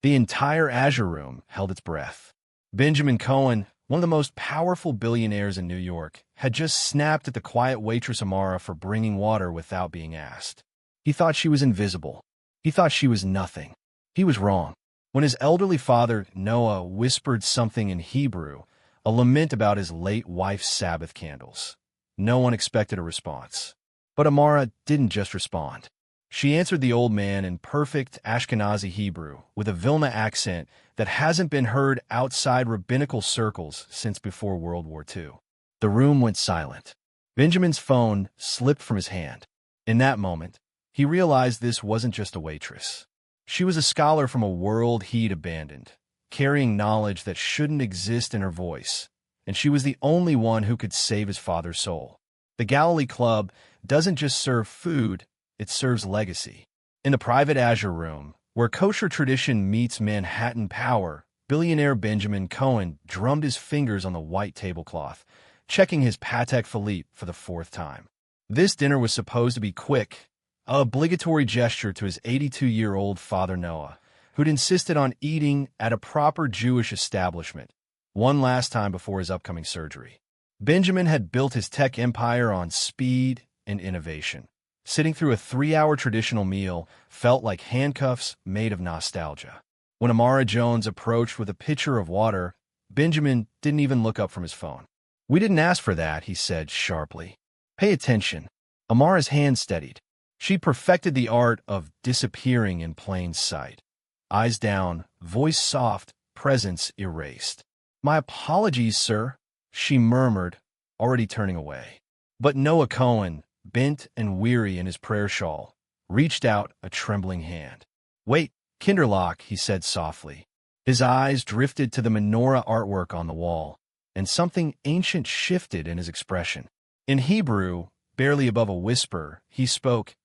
The entire Azure Room held its breath. Benjamin Cohen, one of the most powerful billionaires in New York, had just snapped at the quiet waitress Amara for bringing water without being asked. He thought she was invisible. He thought she was nothing. He was wrong. When his elderly father, Noah, whispered something in Hebrew, a lament about his late wife's Sabbath candles, no one expected a response. But Amara didn't just respond. She answered the old man in perfect Ashkenazi Hebrew with a Vilna accent that hasn't been heard outside rabbinical circles since before World War II. The room went silent. Benjamin's phone slipped from his hand. In that moment, he realized this wasn't just a waitress. She was a scholar from a world he'd abandoned, carrying knowledge that shouldn't exist in her voice, and she was the only one who could save his father's soul. The Galilee Club doesn't just serve food, it serves legacy. In the private Azure Room, where kosher tradition meets Manhattan power, billionaire Benjamin Cohen drummed his fingers on the white tablecloth, checking his Patek Philippe for the fourth time. This dinner was supposed to be quick, an obligatory gesture to his 82-year-old father Noah, who'd insisted on eating at a proper Jewish establishment, one last time before his upcoming surgery. Benjamin had built his tech empire on speed and innovation. Sitting through a 3-hour traditional meal felt like handcuffs made of nostalgia. When Amara Jones approached with a pitcher of water, Benjamin didn't even look up from his phone. "We didn't ask for that," he said sharply. "Pay attention." Amara's hand steadied. She perfected the art of disappearing in plain sight. Eyes down, voice soft, presence erased. "My apologies, sir," she murmured, already turning away. But Noah Cohen, bent and weary in his prayer shawl, reached out a trembling hand. "Wait, Kinderloch," he said softly. His eyes drifted to the menorah artwork on the wall, and something ancient shifted in his expression. In Hebrew, barely above a whisper, he spoke,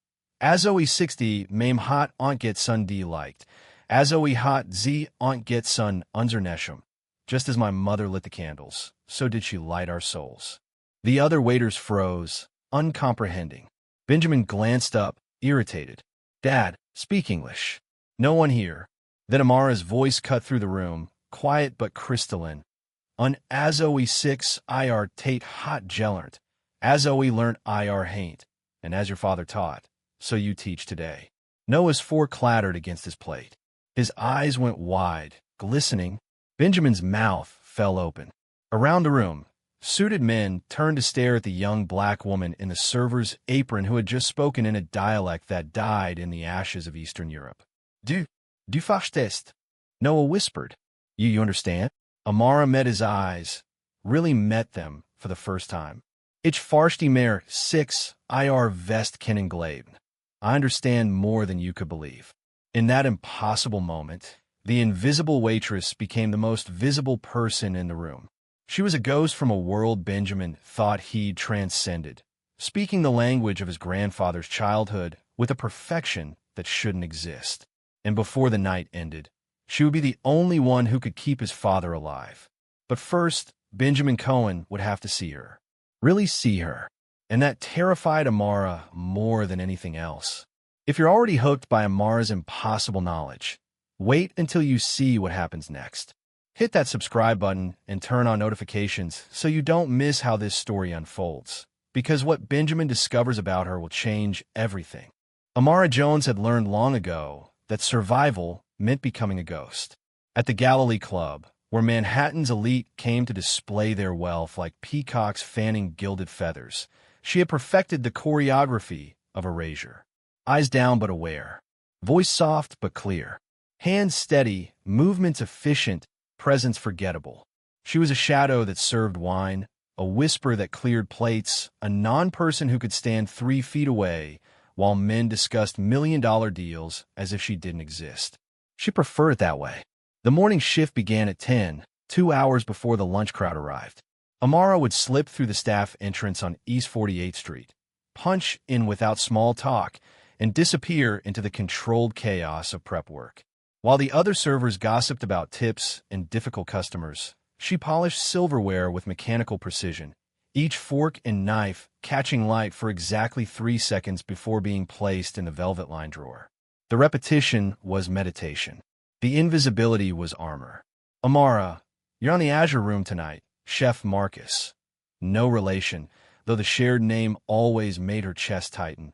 "Azoe 60 mem hat ont get sun d liked. Azoe hat z ont get sun unser neshem. Just as my mother lit the candles, so did she light our souls." The other waiters froze, uncomprehending. Benjamin glanced up, irritated. "Dad, speak English." "No one here." Then Amara's voice cut through the room, quiet but crystalline. "Un Azoe 6 ir tate hot gellernt. Azoe learnt ir haint. And as your father taught, so you teach today." Noah's fork clattered against his plate. His eyes went wide, glistening. Benjamin's mouth fell open. Around the room, suited men turned to stare at the young black woman in the server's apron who had just spoken in a dialect that died in the ashes of Eastern Europe. Du verstehst?" Noah whispered. You understand?" Amara met his eyes, really met them for the first time. "Ich verstehe mehr 6 ir West kennen glauben." I understand more than you could believe. In that impossible moment, the invisible waitress became the most visible person in the room. She was a ghost from a world Benjamin thought he'd transcended, speaking the language of his grandfather's childhood with a perfection that shouldn't exist. And before the night ended, she would be the only one who could keep his father alive. But first, Benjamin Cohen would have to see her. Really see her. And that terrified Amara more than anything else. If you're already hooked by Amara's impossible knowledge, wait until you see what happens next. Hit that subscribe button and turn on notifications so you don't miss how this story unfolds. Because what Benjamin discovers about her will change everything. Amara Jones had learned long ago that survival meant becoming a ghost. At the Galilee Club, where Manhattan's elite came to display their wealth like peacocks fanning gilded feathers, she had perfected the choreography of erasure. Eyes down but aware. Voice soft but clear. Hands steady, movements efficient, presence forgettable. She was a shadow that served wine, a whisper that cleared plates, a non-person who could stand 3 feet away while men discussed million-dollar deals as if she didn't exist. She preferred it that way. The morning shift began at 10, 2 hours before the lunch crowd arrived. Amara would slip through the staff entrance on East 48th Street, punch in without small talk, and disappear into the controlled chaos of prep work. While the other servers gossiped about tips and difficult customers, she polished silverware with mechanical precision, each fork and knife catching light for exactly 3 seconds before being placed in the velvet-lined drawer. The repetition was meditation. The invisibility was armor. Amara, you're on the Azure Room tonight, Chef Marcus. No relation, though the shared name always made her chest tighten.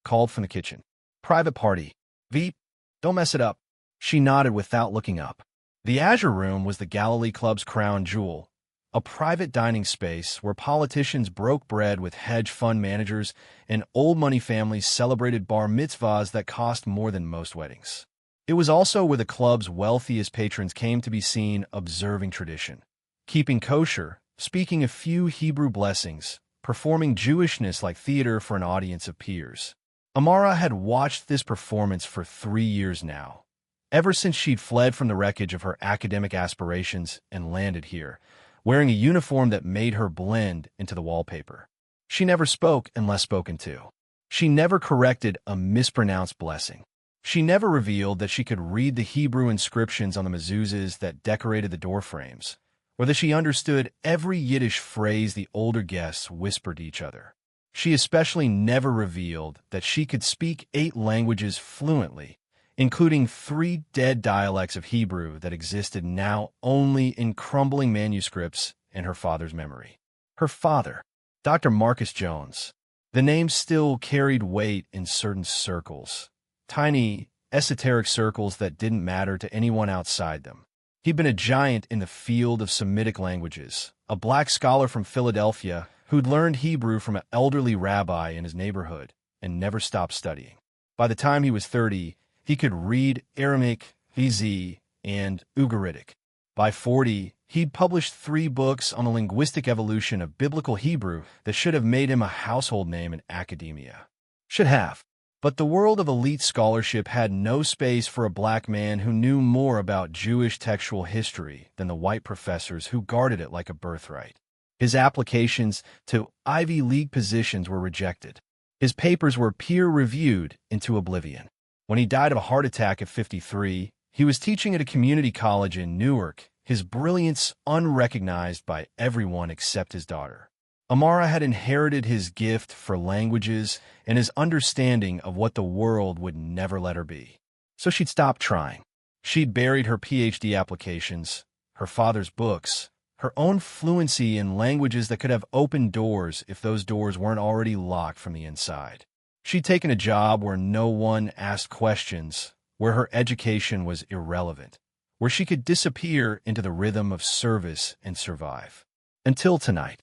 Called from the kitchen. Private party. Veep, don't mess it up. She nodded without looking up. The Azure Room was the Galilee Club's crown jewel, a private dining space where politicians broke bread with hedge fund managers and old money families celebrated bar mitzvahs that cost more than most weddings. It was also where the club's wealthiest patrons came to be seen observing tradition, keeping kosher, speaking a few Hebrew blessings, performing Jewishness like theater for an audience of peers. Amara had watched this performance for 3 years now, ever since she'd fled from the wreckage of her academic aspirations and landed here, wearing a uniform that made her blend into the wallpaper. She never spoke unless spoken to. She never corrected a mispronounced blessing. She never revealed that she could read the Hebrew inscriptions on the mezuzahs that decorated the doorframes, or that she understood every Yiddish phrase the older guests whispered to each other. She especially never revealed that she could speak 8 languages fluently, including 3 dead dialects of Hebrew that existed now only in crumbling manuscripts in her father's memory. Her father, Dr. Marcus Jones. The name still carried weight in certain circles, tiny, esoteric circles that didn't matter to anyone outside them. He'd been a giant in the field of Semitic languages, a black scholar from Philadelphia who'd learned Hebrew from an elderly rabbi in his neighborhood and never stopped studying. By the time he was 30, he could read Aramaic, Hizzi, and Ugaritic. By 40, he'd published 3 books on the linguistic evolution of biblical Hebrew that should have made him a household name in academia. Should have. But the world of elite scholarship had no space for a black man who knew more about Jewish textual history than the white professors who guarded it like a birthright. His applications to Ivy League positions were rejected. His papers were peer-reviewed into oblivion. When he died of a heart attack at 53, he was teaching at a community college in Newark, his brilliance unrecognized by everyone except his daughter. Amara had inherited his gift for languages and his understanding of what the world would never let her be. So she'd stopped trying. She'd buried her PhD applications, her father's books, her own fluency in languages that could have opened doors if those doors weren't already locked from the inside. She'd taken a job where no one asked questions, where her education was irrelevant, where she could disappear into the rhythm of service and survive. Until tonight,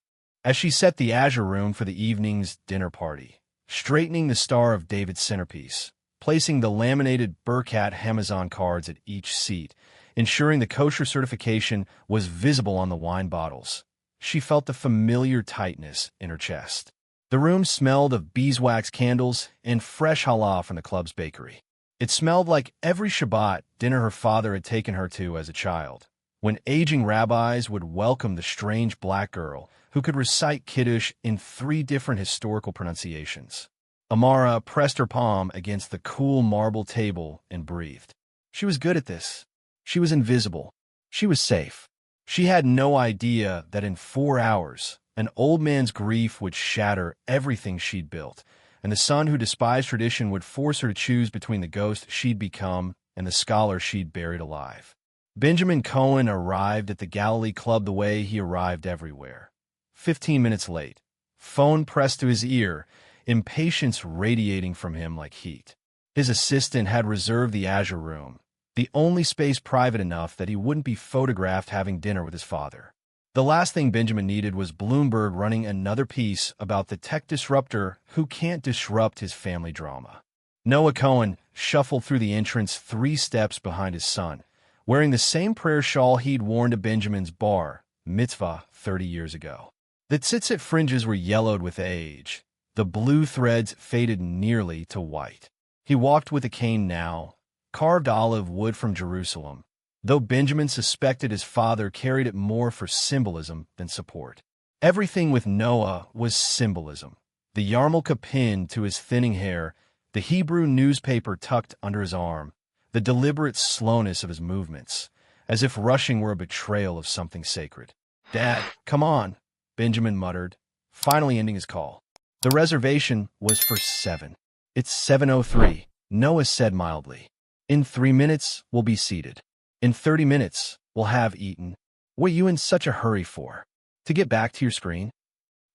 as she set the Azure Room for the evening's dinner party, straightening the Star of David centerpiece, placing the laminated Burkhat Hamazon cards at each seat, ensuring the kosher certification was visible on the wine bottles. She felt the familiar tightness in her chest. The room smelled of beeswax candles and fresh challah from the club's bakery. It smelled like every Shabbat dinner her father had taken her to as a child, when aging rabbis would welcome the strange black girl who could recite Kiddush in 3 different historical pronunciations. Amara pressed her palm against the cool marble table and breathed. She was good at this. She was invisible. She was safe. She had no idea that in 4 hours, an old man's grief would shatter everything she'd built, and the son who despised tradition would force her to choose between the ghost she'd become and the scholar she'd buried alive. Benjamin Cohen arrived at the Galilee Club the way he arrived everywhere. 15 minutes late, phone pressed to his ear, impatience radiating from him like heat. His assistant had reserved the Azure Room, the only space private enough that he wouldn't be photographed having dinner with his father. The last thing Benjamin needed was Bloomberg running another piece about the tech disruptor who can't disrupt his family drama. Noah Cohen shuffled through the entrance 3 steps behind his son, wearing the same prayer shawl he'd worn to Benjamin's bar mitzvah 30 years ago. The tzitzit fringes were yellowed with age. The blue threads faded nearly to white. He walked with a cane now, carved olive wood from Jerusalem, though Benjamin suspected his father carried it more for symbolism than support. Everything with Noah was symbolism. The yarmulke pinned to his thinning hair, the Hebrew newspaper tucked under his arm, the deliberate slowness of his movements, as if rushing were a betrayal of something sacred. "Dad, come on," Benjamin muttered, finally ending his call. The reservation was for 7. "It's 7:03, Noah said mildly. "In 3 minutes, we'll be seated." In 30 minutes, we'll have eaten. What are you in such a hurry for? To get back to your screen?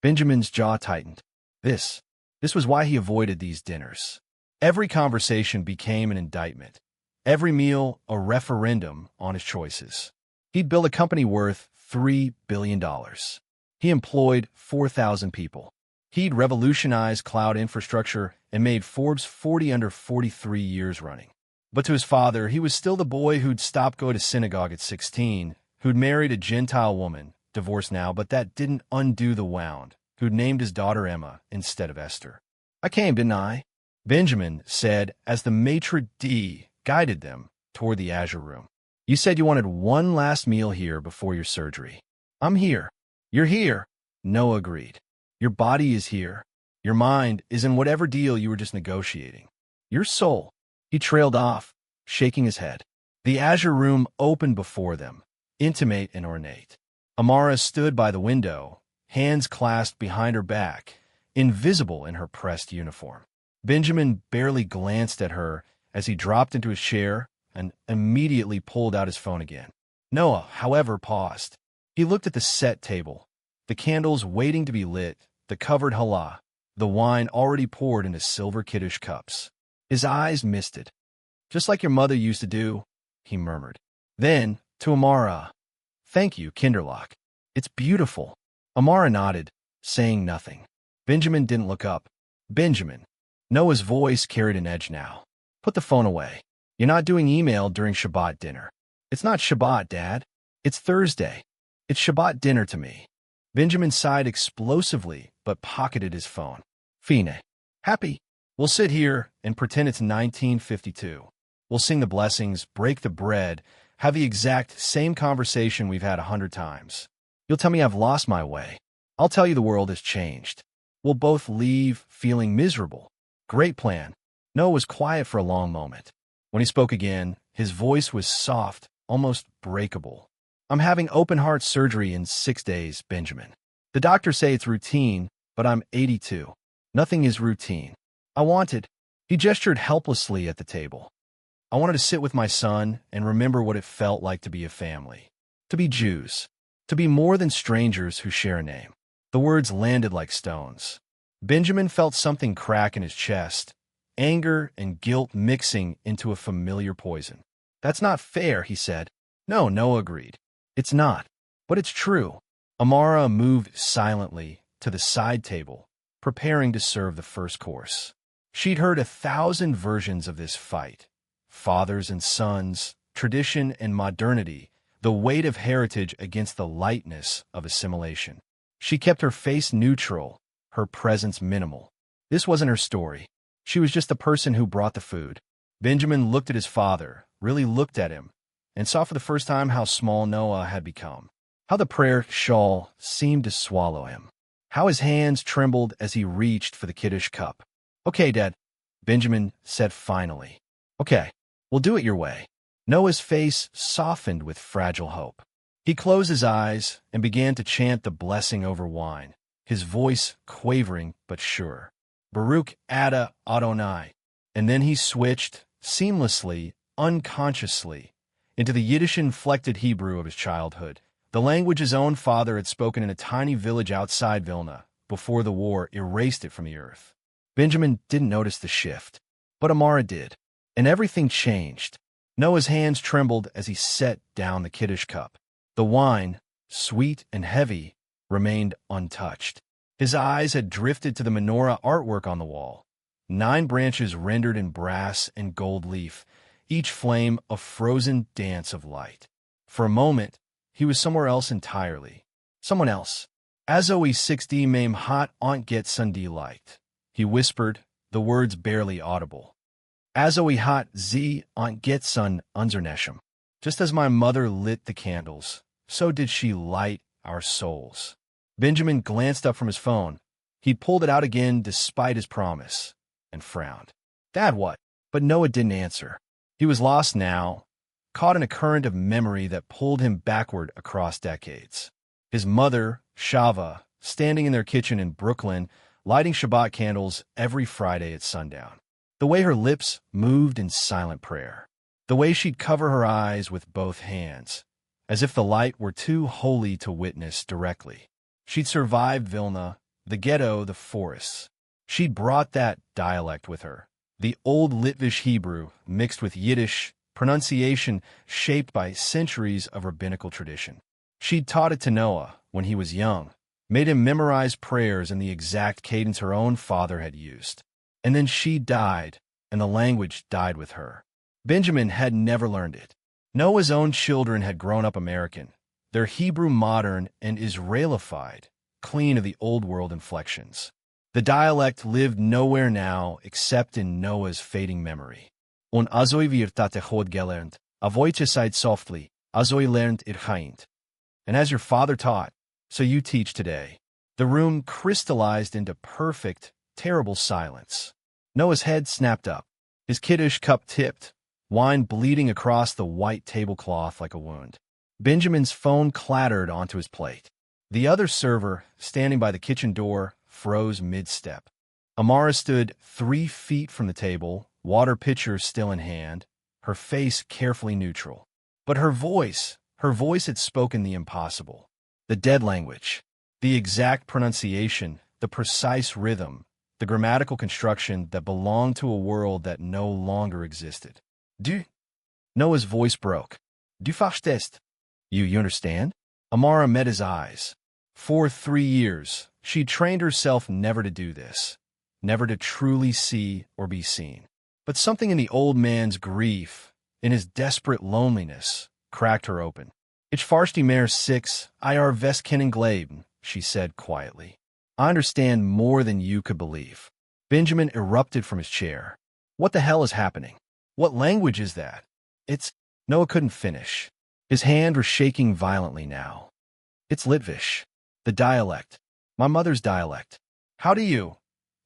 Benjamin's jaw tightened. This was why he avoided these dinners. Every conversation became an indictment. Every meal a referendum on his choices. He'd built a company worth $3 billion. He employed 4,000 people. He'd revolutionized cloud infrastructure and made Forbes 40 under 43 years running. But to his father, he was still the boy who'd stopped going to synagogue at 16, who'd married a Gentile woman, divorced now, but that didn't undo the wound, who'd named his daughter Emma instead of Esther. I came, didn't I? Benjamin said as the maitre d' guided them toward the Azure room. You said you wanted one last meal here before your surgery. I'm here. You're here. Noah agreed. Your body is here. Your mind is in whatever deal you were just negotiating. Your soul. He trailed off, shaking his head. The Azure room opened before them, intimate and ornate. Amara stood by the window, hands clasped behind her back, invisible in her pressed uniform. Benjamin barely glanced at her as he dropped into his chair and immediately pulled out his phone again. Noah, however, paused. He looked at the set table, the candles waiting to be lit, the covered challah, the wine already poured into silver kiddush cups. His eyes misted. Just like your mother used to do, he murmured. Then, to Amara, thank you, Kinderloch. It's beautiful. Amara nodded, saying nothing. Benjamin didn't look up. Benjamin. Noah's voice carried an edge now. Put the phone away. You're not doing email during Shabbat dinner. It's not Shabbat, Dad. It's Thursday. It's Shabbat dinner to me. Benjamin sighed explosively, but pocketed his phone. Fine. Happy? We'll sit here and pretend it's 1952. We'll sing the blessings, break the bread, have the exact same conversation we've had 100 times. You'll tell me I've lost my way. I'll tell you the world has changed. We'll both leave feeling miserable. Great plan. Noah was quiet for a long moment. When he spoke again, his voice was soft, almost breakable. I'm having open-heart surgery in 6 days, Benjamin. The doctors say it's routine, but I'm 82. Nothing is routine. He gestured helplessly at the table. I wanted to sit with my son and remember what it felt like to be a family. To be Jews. To be more than strangers who share a name. The words landed like stones. Benjamin felt something crack in his chest, anger and guilt mixing into a familiar poison. That's not fair, he said. No, Noah agreed. It's not. But it's true. Amara moved silently to the side table, preparing to serve the first course. She'd heard 1,000 versions of this fight. Fathers and sons, tradition and modernity, the weight of heritage against the lightness of assimilation. She kept her face neutral, her presence minimal. This wasn't her story. She was just the person who brought the food. Benjamin looked at his father, really looked at him, and saw for the first time how small Noah had become. How the prayer shawl seemed to swallow him. How his hands trembled as he reached for the kiddush cup. Okay, Dad, Benjamin said finally. Okay, we'll do it your way. Noah's face softened with fragile hope. He closed his eyes and began to chant the blessing over wine, his voice quavering but sure. Baruch Ada Adonai. And then he switched, seamlessly, unconsciously, into the Yiddish-inflected Hebrew of his childhood, the language his own father had spoken in a tiny village outside Vilna before the war erased it from the earth. Benjamin didn't notice the shift, but Amara did, and everything changed. Noah's hands trembled as he set down the kiddush cup. The wine, sweet and heavy, remained untouched. His eyes had drifted to the menorah artwork on the wall, 9 branches rendered in brass and gold leaf, each flame a frozen dance of light. For a moment, he was somewhere else entirely. Someone else. Azoi 6D Mame Hot Aunt Get Sundi Light. He whispered, the words barely audible. Azoi Hot Z Aunt Get Sun Unzernesham. Just as my mother lit the candles, so did she light our souls. Benjamin glanced up from his phone. He'd pulled it out again despite his promise, and frowned. Dad, what? But Noah didn't answer. He was lost now, caught in a current of memory that pulled him backward across decades. His mother, Shava, standing in their kitchen in Brooklyn, lighting Shabbat candles every Friday at sundown. The way her lips moved in silent prayer. The way she'd cover her eyes with both hands, as if the light were too holy to witness directly. She'd survived Vilna, the ghetto, the forests. She'd brought that dialect with her, the old Litvish Hebrew mixed with Yiddish, pronunciation shaped by centuries of rabbinical tradition. She'd taught it to Noah when he was young, made him memorize prayers in the exact cadence her own father had used. And then she died, and the language died with her. Benjamin had never learned it. Noah's own children had grown up American, their Hebrew modern and Israelified, clean of the old world inflections. The dialect lived nowhere now except in Noah's fading memory. Und azoi wird tatechod gelernt, avoite seid softly, azoi lernt ihr chaint. And as your father taught, so you teach today. The room crystallized into perfect, terrible silence. Noah's head snapped up, his kiddish cup tipped, wine bleeding across the white tablecloth like a wound. Benjamin's phone clattered onto his plate. The other server, standing by the kitchen door, froze mid-step. Amara stood 3 feet from the table, water pitcher still in hand, her face carefully neutral. But her voice had spoken the impossible. The dead language, the exact pronunciation, the precise rhythm, the grammatical construction that belonged to a world that no longer existed. Noah's voice broke. Du verstehst? You understand? Amara met his eyes. For 3 years, she trained herself never to do this, never to truly see or be seen. But something in the old man's grief, in his desperate loneliness, cracked her open. Ich verstehe mehr 6, ir West kennen glauben, she said quietly. I understand more than you could believe. Benjamin erupted from his chair. What the hell is happening? What language is that? Noah couldn't finish. His hand was shaking violently now. It's Litvish. The dialect. My mother's dialect.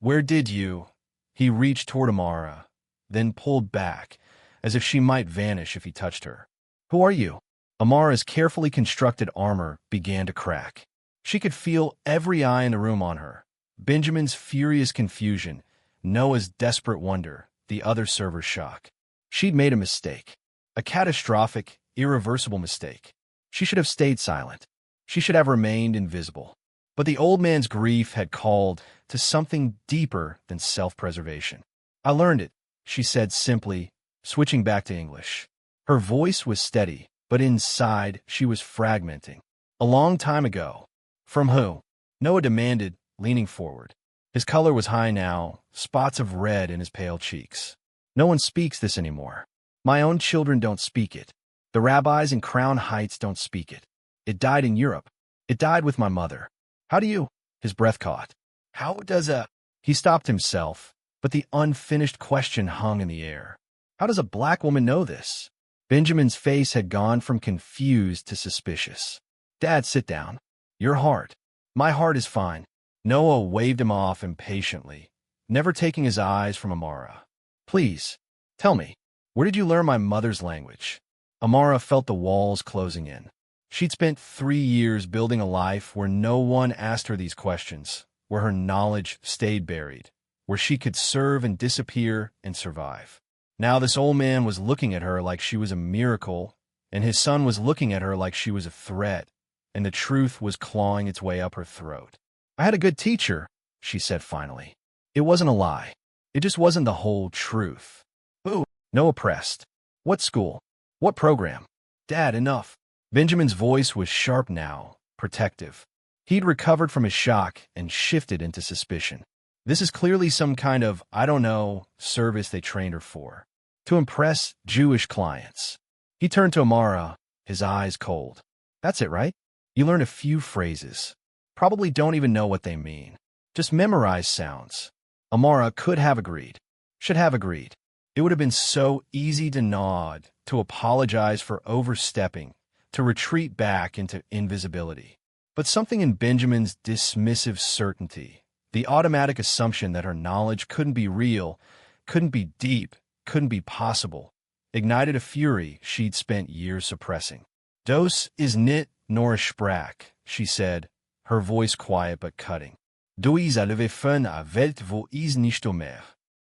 Where did you? He reached toward Amara, then pulled back, as if she might vanish if he touched her. Who are you? Amara's carefully constructed armor began to crack. She could feel every eye in the room on her. Benjamin's furious confusion, Noah's desperate wonder, the other server's shock. She'd made a mistake. A catastrophic, irreversible mistake. She should have stayed silent. She should have remained invisible. But the old man's grief had called to something deeper than self-preservation. I learned it, she said simply, switching back to English. Her voice was steady, but inside she was fragmenting. A long time ago. From who? Noah demanded, leaning forward. His color was high now, spots of red in his pale cheeks. No one speaks this anymore. My own children don't speak it. The rabbis in Crown Heights don't speak it. It died in Europe. It died with my mother. How do you? His breath caught. How does a... He stopped himself, but the unfinished question hung in the air. How does a black woman know this? Benjamin's face had gone from confused to suspicious. Dad, sit down. Your heart. My heart is fine. Noah waved him off impatiently, never taking his eyes from Amara. Please, tell me, where did you learn my mother's language? Amara felt the walls closing in. She'd spent 3 years building a life where no one asked her these questions, where her knowledge stayed buried, where she could serve and disappear and survive. Now this old man was looking at her like she was a miracle, and his son was looking at her like she was a threat, and the truth was clawing its way up her throat. I had a good teacher, she said finally. It wasn't a lie. It just wasn't the whole truth. Ooh, Noah pressed. What school? What program? Dad, enough. Benjamin's voice was sharp now, protective. He'd recovered from his shock and shifted into suspicion. This is clearly some kind of, I don't know, service they trained her for. To impress Jewish clients. He turned to Amara, his eyes cold. That's it, right? You learn a few phrases. Probably don't even know what they mean. Just memorize sounds. Amara could have agreed. Should have agreed. It would have been so easy to nod, to apologize for overstepping, to retreat back into invisibility. But something in Benjamin's dismissive certainty, the automatic assumption that her knowledge couldn't be real, couldn't be deep, couldn't be possible, ignited a fury she'd spent years suppressing. Das is nit nor a sprach, she said, her voice quiet but cutting. Du is a leve fun a Welt wo is nicht mehr.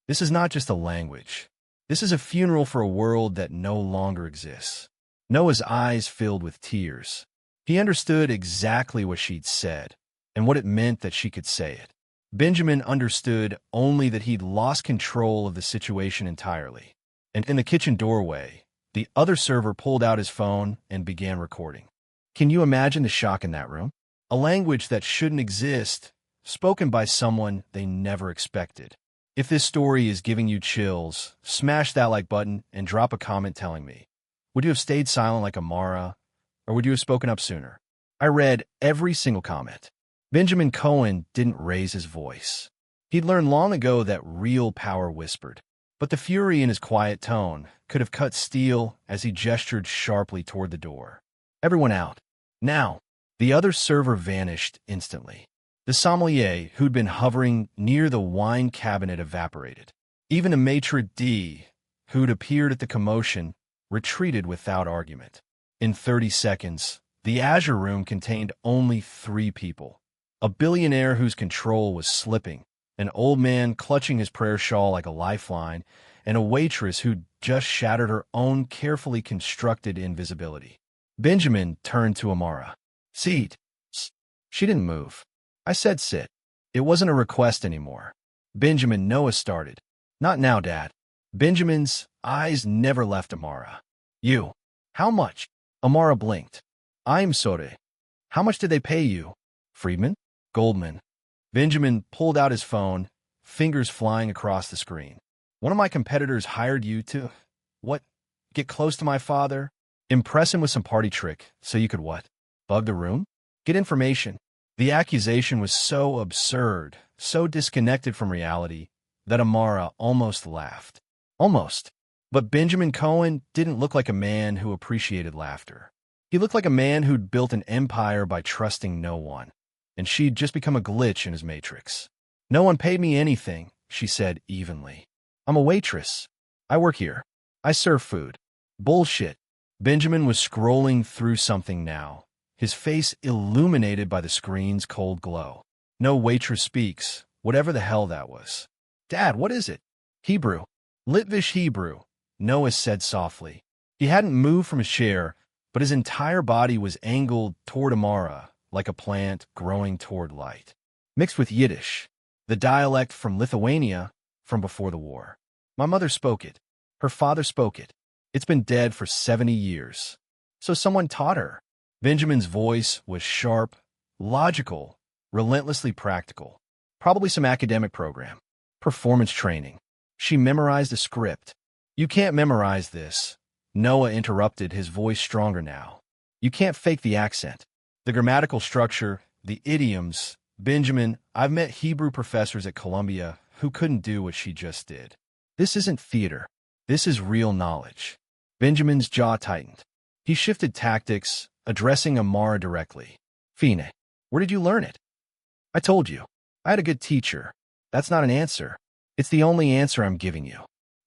This is not just a language. This is a funeral for a world that no longer exists. Noah's eyes filled with tears. He understood exactly what she'd said, and what it meant that she could say it. Benjamin understood only that he'd lost control of the situation entirely. And in the kitchen doorway, the other server pulled out his phone and began recording. Can you imagine the shock in that room? A language that shouldn't exist, spoken by someone they never expected. If this story is giving you chills, smash that like button and drop a comment telling me. Would you have stayed silent like Amara, or would you have spoken up sooner? I read every single comment. Benjamin Cohen didn't raise his voice. He'd learned long ago that real power whispered, but the fury in his quiet tone could have cut steel as he gestured sharply toward the door. Everyone out. Now. The other server vanished instantly. The sommelier, who'd been hovering near the wine cabinet, evaporated. Even a maitre d', who'd appeared at the commotion, retreated without argument. In 30 seconds, the Azure Room contained only 3 people. A billionaire whose control was slipping, an old man clutching his prayer shawl like a lifeline, and a waitress who'd just shattered her own carefully constructed invisibility. Benjamin turned to Amara. Seat. She didn't move. I said sit. It wasn't a request anymore. Benjamin, Noah started. Not now, Dad. Benjamin's eyes never left Amara. You. How much? Amara blinked. I'm sorry. How much did they pay you? Friedman? Goldman. Benjamin pulled out his phone, fingers flying across the screen. One of my competitors hired you to, what, get close to my father? Impress him with some party trick so you could what? Bug the room? Get information. The accusation was so absurd, so disconnected from reality, that Amara almost laughed. Almost. But Benjamin Cohen didn't look like a man who appreciated laughter. He looked like a man who'd built an empire by trusting no one, and she'd just become a glitch in his matrix. No one paid me anything, she said evenly. I'm a waitress. I work here. I serve food. Bullshit. Benjamin was scrolling through something now, his face illuminated by the screen's cold glow. No waitress speaks, whatever the hell that was. Dad, what is it? Hebrew. Litvish Hebrew, Noah said softly. He hadn't moved from his chair, but his entire body was angled toward Amara, like a plant growing toward light. Mixed with Yiddish, the dialect from Lithuania from before the war. My mother spoke it. Her father spoke it. It's been dead for 70 years. So someone taught her. Benjamin's voice was sharp, logical, relentlessly practical. Probably some academic program. Performance training. She memorized a script. You can't memorize this. Noah interrupted, his voice stronger now. You can't fake the accent. The grammatical structure, the idioms. Benjamin, I've met Hebrew professors at Columbia who couldn't do what she just did. This isn't theater. This is real knowledge. Benjamin's jaw tightened. He shifted tactics, addressing Amara directly. Fine, where did you learn it? I told you. I had a good teacher. That's not an answer. It's the only answer I'm giving you.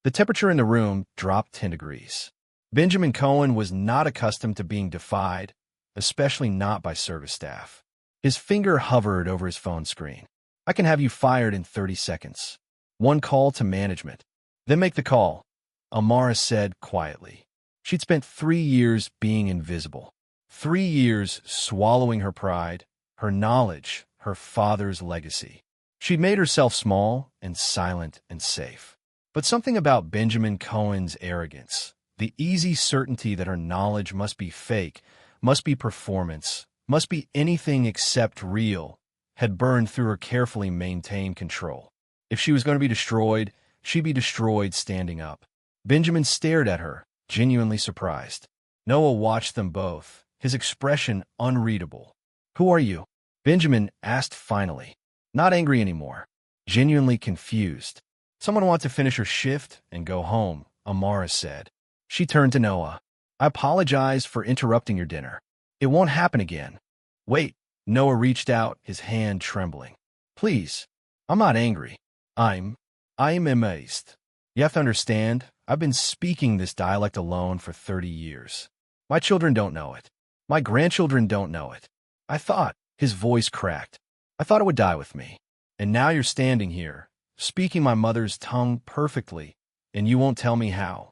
The temperature in the room dropped 10 degrees. Benjamin Cohen was not accustomed to being defied, especially not by service staff. His finger hovered over his phone screen. I can have you fired in 30 seconds. One call to management. Then make the call, Amara said quietly. She'd spent 3 years being invisible. 3 years swallowing her pride, her knowledge, her father's legacy. She'd made herself small and silent and safe. But something about Benjamin Cohen's arrogance, the easy certainty that her knowledge must be fake, must be performance, must be anything except real, had burned through her carefully maintained control. If she was going to be destroyed, she'd be destroyed standing up. Benjamin stared at her, genuinely surprised. Noah watched them both, his expression unreadable. Who are you? Benjamin asked finally. Not angry anymore. Genuinely confused. Someone wants to finish her shift and go home, Amara said. She turned to Noah. I apologize for interrupting your dinner. It won't happen again. Wait. Noah reached out, his hand trembling. Please. I'm not angry. I'm amazed. You have to understand, I've been speaking this dialect alone for 30 years. My children don't know it. My grandchildren don't know it. I thought, his voice cracked. I thought it would die with me. And now you're standing here, speaking my mother's tongue perfectly, And you won't tell me how.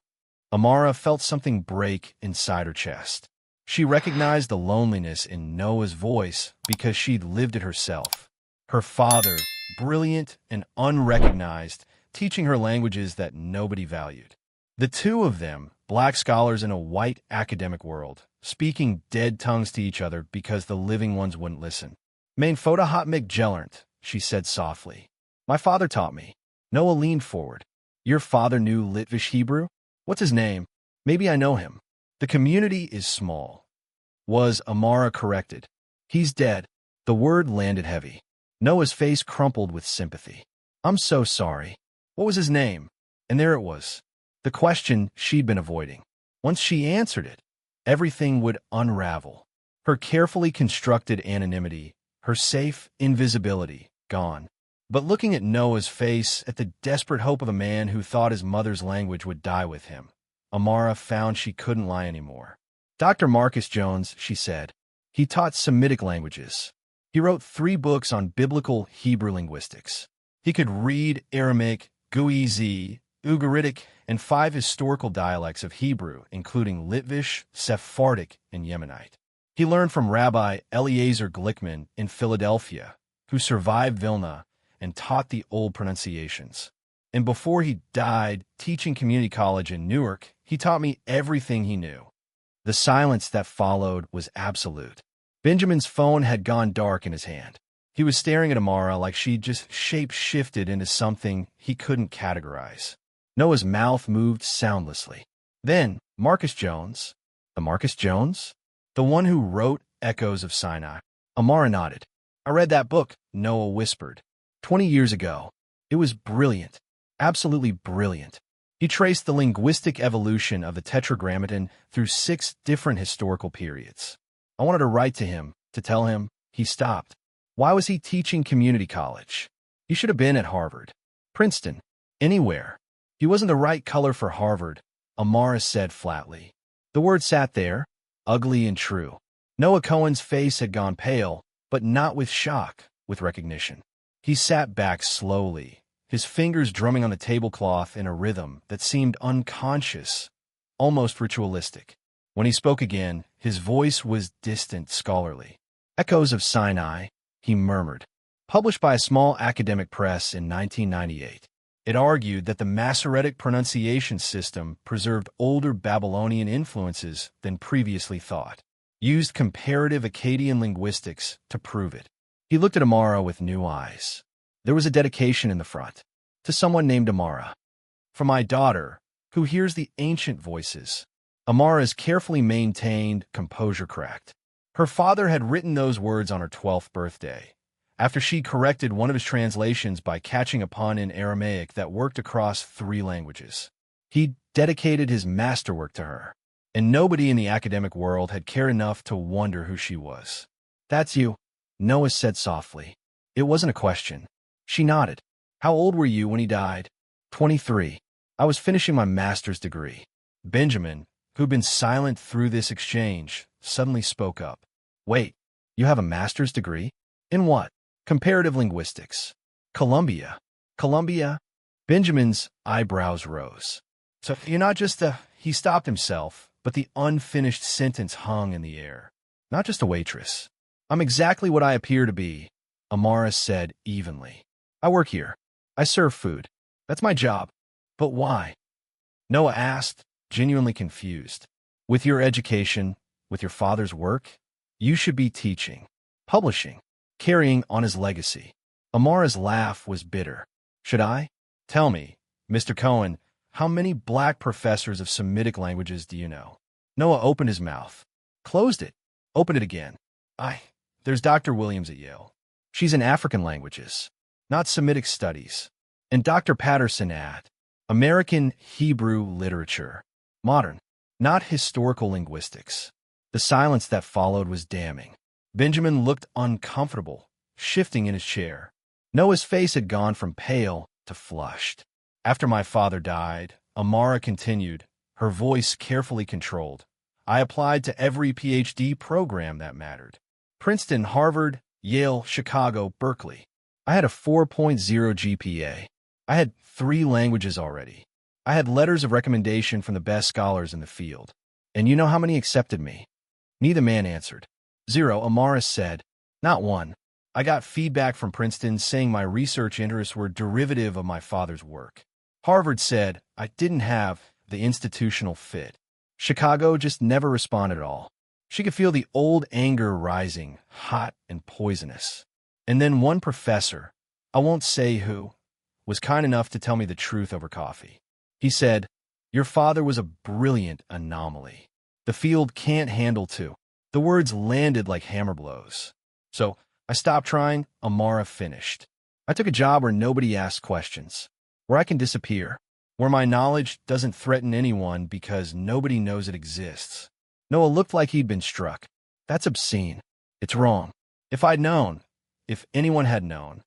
Amara felt something break inside her chest. She recognized the loneliness in Noah's voice because she'd lived it herself. Her father, brilliant and unrecognized, teaching her languages that nobody valued. The two of them, black scholars in a white academic world, speaking dead tongues to each other because the living ones wouldn't listen. Mein foda hat mich gelernt, she said softly. My father taught me. Noah leaned forward. Your father knew Litvish Hebrew? What's his name? Maybe I know him. The community is small. Was Amara corrected? He's dead. The word landed heavy. Noah's face crumpled with sympathy. I'm so sorry. What was his name? And there it was. The question she'd been avoiding. Once she answered it, everything would unravel. Her carefully constructed anonymity, her safe invisibility, gone. But looking at Noah's face, at the desperate hope of a man who thought his mother's language would die with him, Amara found she couldn't lie anymore. Dr. Marcus Jones, she said. He taught Semitic languages. He wrote 3 books on biblical Hebrew linguistics. He could read Aramaic, Guizi, Ugaritic, and 5 historical dialects of Hebrew, including Litvish, Sephardic, and Yemenite. He learned from Rabbi Eliezer Glickman in Philadelphia, who survived Vilna and taught the old pronunciations. And before he died, teaching community college in Newark, he taught me everything he knew. The silence that followed was absolute. Benjamin's phone had gone dark in his hand. He was staring at Amara like she'd just shape-shifted into something he couldn't categorize. Noah's mouth moved soundlessly. Then, Marcus Jones. The Marcus Jones? The one who wrote Echoes of Sinai. Amara nodded. I read that book, Noah whispered. 20 years ago. It was brilliant. Absolutely brilliant. He traced the linguistic evolution of the Tetragrammaton through 6 different historical periods. I wanted to write to him, to tell him. He stopped. Why was he teaching community college? He should have been at Harvard. Princeton. Anywhere. He wasn't the right color for Harvard, Amara said flatly. The word sat there, ugly and true. Noah Cohen's face had gone pale, but not with shock, with recognition. He sat back slowly, his fingers drumming on the tablecloth in a rhythm that seemed unconscious, almost ritualistic. When he spoke again, his voice was distant, scholarly. Echoes of Sinai, he murmured. Published by a small academic press in 1998. It argued that the Masoretic pronunciation system preserved older Babylonian influences than previously thought. Used comparative Akkadian linguistics to prove it. He looked at Amara with new eyes. There was a dedication in the front. To someone named Amara. For my daughter, who hears the ancient voices. Amara's carefully maintained composure cracked. Her father had written those words on her 12th birthday, after she corrected one of his translations by catching a pun in Aramaic that worked across 3 languages. He dedicated his masterwork to her, and nobody in the academic world had cared enough to wonder who she was. That's you, Noah said softly. It wasn't a question. She nodded. How old were you when he died? 23. I was finishing my master's degree. Benjamin, who'd been silent through this exchange, suddenly spoke up. Wait, you have a master's degree? In what? Comparative linguistics. Columbia. Columbia? Benjamin's eyebrows rose. So you're not just he stopped himself, but the unfinished sentence hung in the air. Not just a waitress. I'm exactly what I appear to be, Amara said evenly. I work here. I serve food. That's my job. But why? Noah asked, genuinely confused. With your education, with your father's work, you should be teaching, publishing, carrying on his legacy. Amara's laugh was bitter. Should I? Tell me, Mr. Cohen, how many black professors of Semitic languages do you know? Noah opened his mouth, closed it, opened it again. There's Dr. Williams at Yale. She's in African languages, not Semitic studies. And Dr. Patterson at American Hebrew literature, modern, not historical linguistics. The silence that followed was damning. Benjamin looked uncomfortable, shifting in his chair. Noah's face had gone from pale to flushed. After my father died, Amara continued, her voice carefully controlled. I applied to every PhD program that mattered. Princeton, Harvard, Yale, Chicago, Berkeley. I had a 4.0 GPA. I had 3 languages already. I had letters of recommendation from the best scholars in the field. And you know how many accepted me? Neither man answered. 0, Amara said. Not one. I got feedback from Princeton saying my research interests were derivative of my father's work. Harvard said I didn't have the institutional fit. Chicago just never responded at all. She could feel the old anger rising, hot and poisonous. And then one professor, I won't say who, was kind enough to tell me the truth over coffee. He said, "Your father was a brilliant anomaly. The field can't handle two." The words landed like hammer blows. So I stopped trying. Amara finished. I took a job where nobody asked questions, where I can disappear, where my knowledge doesn't threaten anyone because nobody knows it exists. Noah looked like he'd been struck. That's obscene. It's wrong. If I'd known, if anyone had known.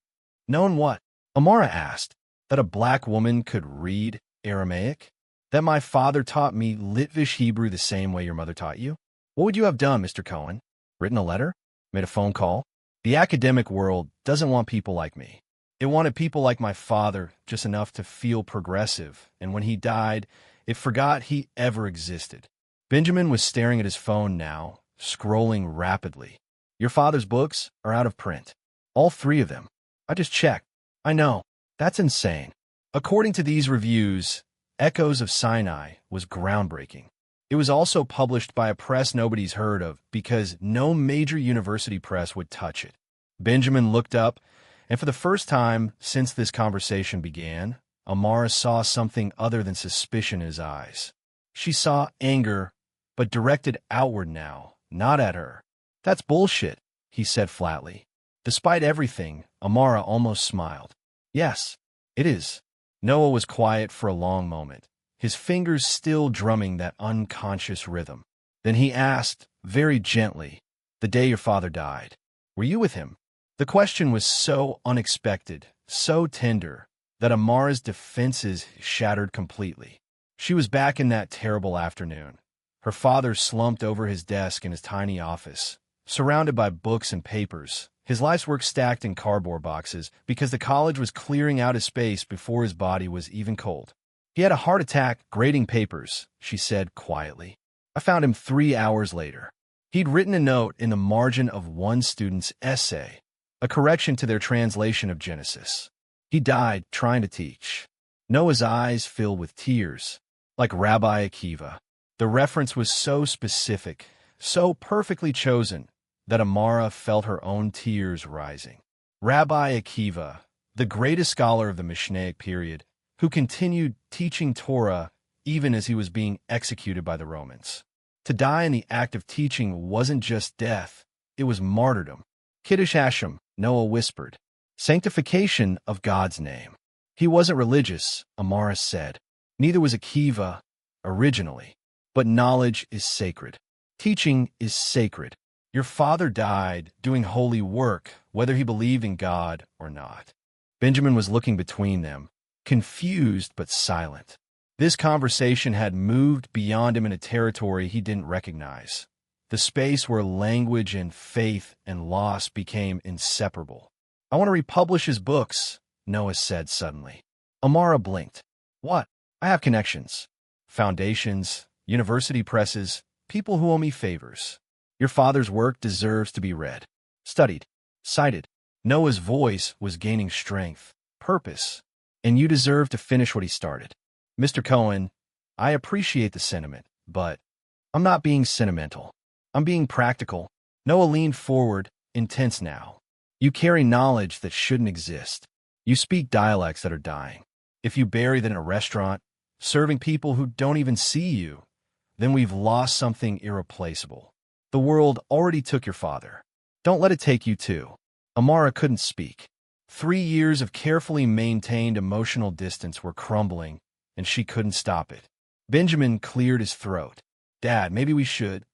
Known what? Amara asked. That a black woman could read Aramaic? That my father taught me Litvish Hebrew the same way your mother taught you? What would you have done, Mr. Cohen? Written a letter? Made a phone call? The academic world doesn't want people like me. It wanted people like my father just enough to feel progressive, and when he died, it forgot he ever existed. Benjamin was staring at his phone now, scrolling rapidly. Your father's books are out of print. All 3 of them. I just checked. I know. That's insane. According to these reviews, Echoes of Sinai was groundbreaking. It was also published by a press nobody's heard of because no major university press would touch it. Benjamin looked up, and for the first time since this conversation began, Amara saw something other than suspicion in his eyes. She saw anger, but directed outward now, not at her. That's bullshit, he said flatly. Despite everything, Amara almost smiled. Yes, it is. Noah was quiet for a long moment, his fingers still drumming that unconscious rhythm. Then he asked, very gently, "The day your father died, were you with him?" The question was so unexpected, so tender, that Amara's defenses shattered completely. She was back in that terrible afternoon. Her father slumped over his desk in his tiny office, surrounded by books and papers, his life's work stacked in cardboard boxes because the college was clearing out his space before his body was even cold. He had a heart attack grading papers, she said quietly. I found him 3 hours later. He'd written a note in the margin of one student's essay, a correction to their translation of Genesis. He died trying to teach. Noah's eyes filled with tears, like Rabbi Akiva. The reference was so specific, so perfectly chosen, that Amara felt her own tears rising. Rabbi Akiva, the greatest scholar of the Mishnaic period, who continued teaching Torah even as he was being executed by the Romans. To die in the act of teaching wasn't just death, it was martyrdom. Kiddush Hashem, Noah whispered. Sanctification of God's name. He wasn't religious, Amara said. Neither was Akiva, originally. But knowledge is sacred. Teaching is sacred. Your father died doing holy work, whether he believed in God or not. Benjamin was looking between them, confused but silent. This conversation had moved beyond him in a territory he didn't recognize, the space where language and faith and loss became inseparable. I want to republish his books, Noah said suddenly. Amara blinked. What? I have connections. Foundations, university presses, people who owe me favors. Your father's work deserves to be read, studied, cited. Noah's voice was gaining strength, purpose, and you deserve to finish what he started. Mr. Cohen, I appreciate the sentiment, but I'm not being sentimental. I'm being practical. Noah leaned forward, intense now. You carry knowledge that shouldn't exist. You speak dialects that are dying. If you bury that in a restaurant, serving people who don't even see you, then we've lost something irreplaceable. The world already took your father. Don't let it take you too. Amara couldn't speak. 3 years of carefully maintained emotional distance were crumbling, and she couldn't stop it. Benjamin cleared his throat. Dad, maybe we should.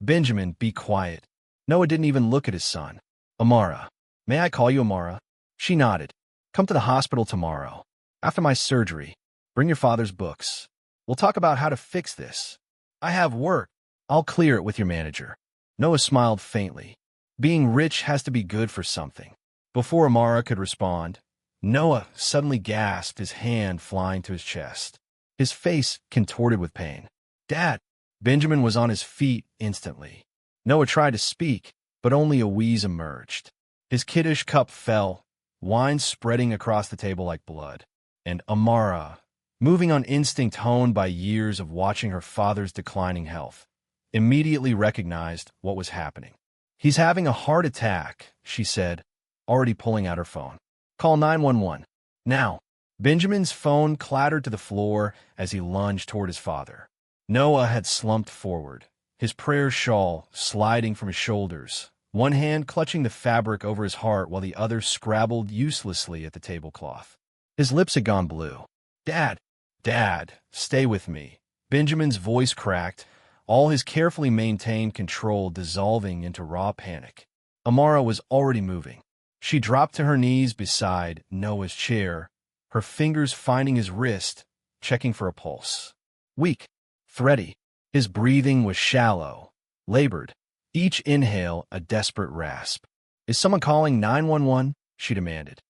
Benjamin, be quiet. Noah didn't even look at his son. Amara. May I call you Amara? She nodded. Come to the hospital tomorrow. After my surgery. Bring your father's books. We'll talk about how to fix this. I have work. I'll clear it with your manager. Noah smiled faintly. Being rich has to be good for something. Before Amara could respond, Noah suddenly gasped, his hand flying to his chest. his face contorted with pain. "Dad!" Benjamin was on his feet instantly. Noah tried to speak, but only a wheeze emerged. His kiddish cup fell, wine spreading across the table like blood. And Amara, moving on instinct honed by years of watching her father's declining health, immediately recognized what was happening. "He's having a heart attack," she said, already pulling out her phone. "Call 911. Now." Benjamin's phone clattered to the floor as he lunged toward his father. Noah had slumped forward, his prayer shawl sliding from his shoulders, one hand clutching the fabric over his heart while the other scrabbled uselessly at the tablecloth. His lips had gone blue. "Dad! Dad! Stay with me." Benjamin's voice cracked, all his carefully maintained control dissolving into raw panic. Amara was already moving. She dropped to her knees beside Noah's chair, her fingers finding his wrist, checking for a pulse. Weak, thready. His breathing was shallow, labored, each inhale a desperate rasp. "Is someone calling 911? She demanded.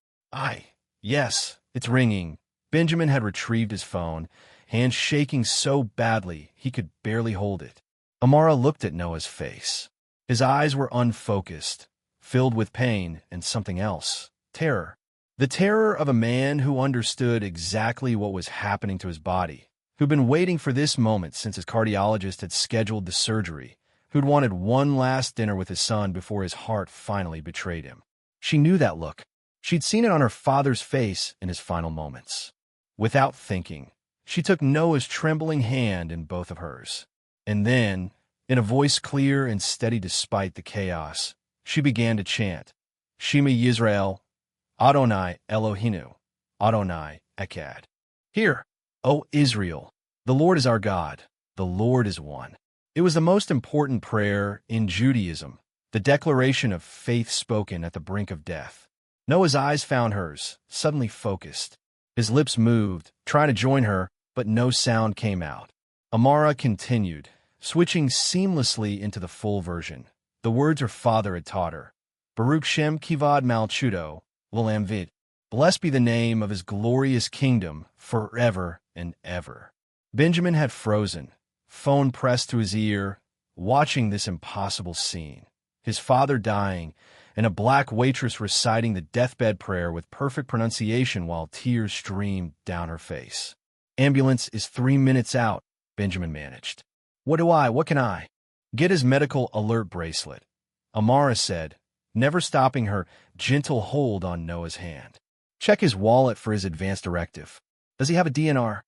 Yes, it's ringing." Benjamin had retrieved his phone, hands shaking so badly he could barely hold it. Amara looked at Noah's face. His eyes were unfocused, filled with pain and something else, terror. The terror of a man who understood exactly what was happening to his body, who'd been waiting for this moment since his cardiologist had scheduled the surgery, who'd wanted one last dinner with his son before his heart finally betrayed him. She knew that look. She'd seen it on her father's face in his final moments. Without thinking, she took Noah's trembling hand in both of hers. And then, in a voice clear and steady despite the chaos, she began to chant, "Shema Yisrael, Adonai Eloheinu, Adonai Echad." "Hear, O Israel, the Lord is our God, the Lord is one." It was the most important prayer in Judaism, the declaration of faith spoken at the brink of death. Noah's eyes found hers, suddenly focused. His lips moved, trying to join her, but no sound came out. Amara continued, switching seamlessly into the full version. The words her father had taught her. Baruch Shem Kivad Malchuto, L'olam Vid. Blessed be the name of his glorious kingdom forever and ever. Benjamin had frozen, phone pressed to his ear, watching this impossible scene. His father dying, and a black waitress reciting the deathbed prayer with perfect pronunciation while tears streamed down her face. "Ambulance is 3 minutes out," Benjamin managed. What can I?" "Get his medical alert bracelet," Amara said, never stopping her gentle hold on Noah's hand. "Check his wallet for his advance directive. Does he have a DNR?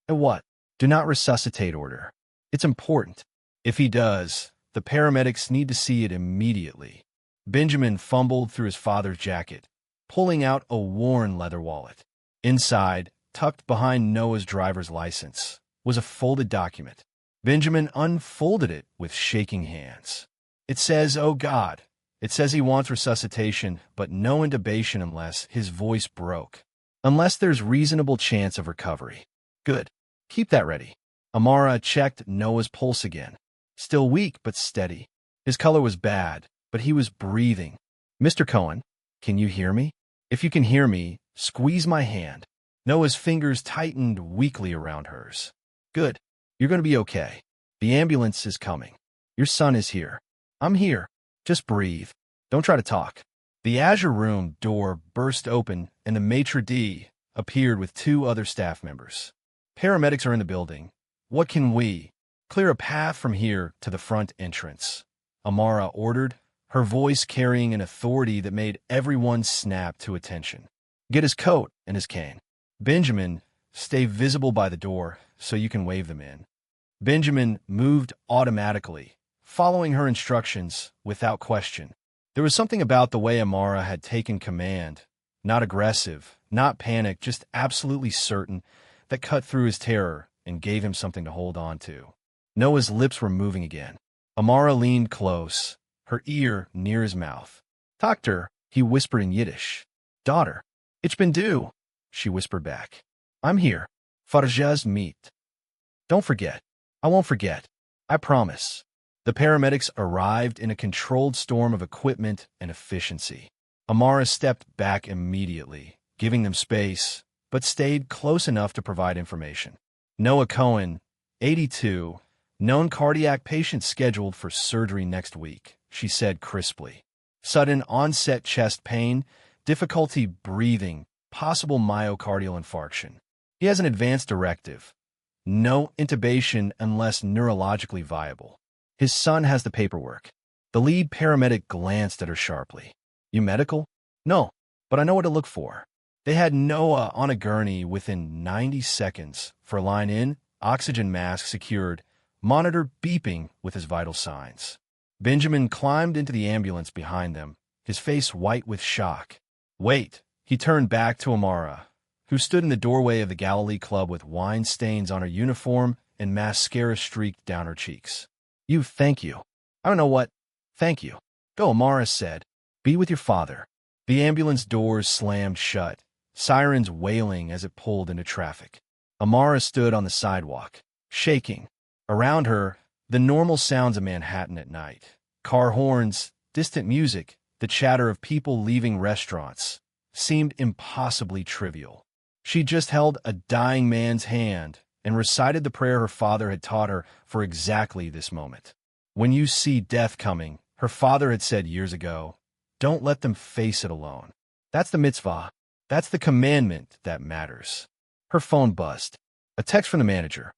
And what? Do not resuscitate order. It's important. If he does, the paramedics need to see it immediately." Benjamin fumbled through his father's jacket, pulling out a worn leather wallet. Inside, tucked behind Noah's driver's license, was a folded document. Benjamin unfolded it with shaking hands. "It says, oh God. It says he wants resuscitation, but no intubation unless," his voice broke, "unless there's reasonable chance of recovery." "Good. Keep that ready." Amara checked Noah's pulse again. Still weak but steady. His color was bad, but he was breathing. "Mr. Cohen, can you hear me? If you can hear me, squeeze my hand." Noah's fingers tightened weakly around hers. "Good. You're going to be okay. The ambulance is coming. Your son is here. I'm here. Just breathe. Don't try to talk." The Azure Room door burst open, and the maitre d' appeared with 2 other staff members. "Paramedics are in the building. What can we? Clear a path from here to the front entrance," Amara ordered, her voice carrying an authority that made everyone snap to attention. "Get his coat and his cane. Benjamin, stay visible by the door so you can wave them in." Benjamin moved automatically, following her instructions without question. There was something about the way Amara had taken command, not aggressive, not panicked, just absolutely certain, that cut through his terror and gave him something to hold on to. Noah's lips were moving again. Amara leaned close, her ear near his mouth. "Doctor," he whispered in Yiddish. "Daughter, ich bin du," she whispered back. "I'm here. Farjaz meet. Don't forget. I won't forget. I promise." The paramedics arrived in a controlled storm of equipment and efficiency. Amara stepped back immediately, giving them space, but stayed close enough to provide information. Noah Cohen, 82, known cardiac patient scheduled for surgery next week, she said crisply. Sudden onset chest pain, difficulty breathing, possible myocardial infarction. He has an advance directive. No intubation unless neurologically viable. His son has the paperwork. The lead paramedic glanced at her sharply. You medical? No, but I know what to look for. They had Noah on a gurney within 90 seconds for line in, oxygen mask secured, monitor beeping with his vital signs. Benjamin climbed into the ambulance behind them, his face white with shock. Wait, he turned back to Amara, who stood in the doorway of the Galilee Club with wine stains on her uniform and mascara streaked down her cheeks. Thank you. I don't know what. Thank you. Go, Amara said. Be with your father. The ambulance doors slammed shut, sirens wailing as it pulled into traffic. Amara stood on the sidewalk, shaking. Around her, the normal sounds of Manhattan at night. Car horns, distant music, the chatter of people leaving restaurants seemed impossibly trivial. She just held a dying man's hand and recited the prayer her father had taught her for exactly this moment. When you see death coming, her father had said years ago, don't let them face it alone. That's the mitzvah. That's the commandment that matters. Her phone buzzed. A text from the manager.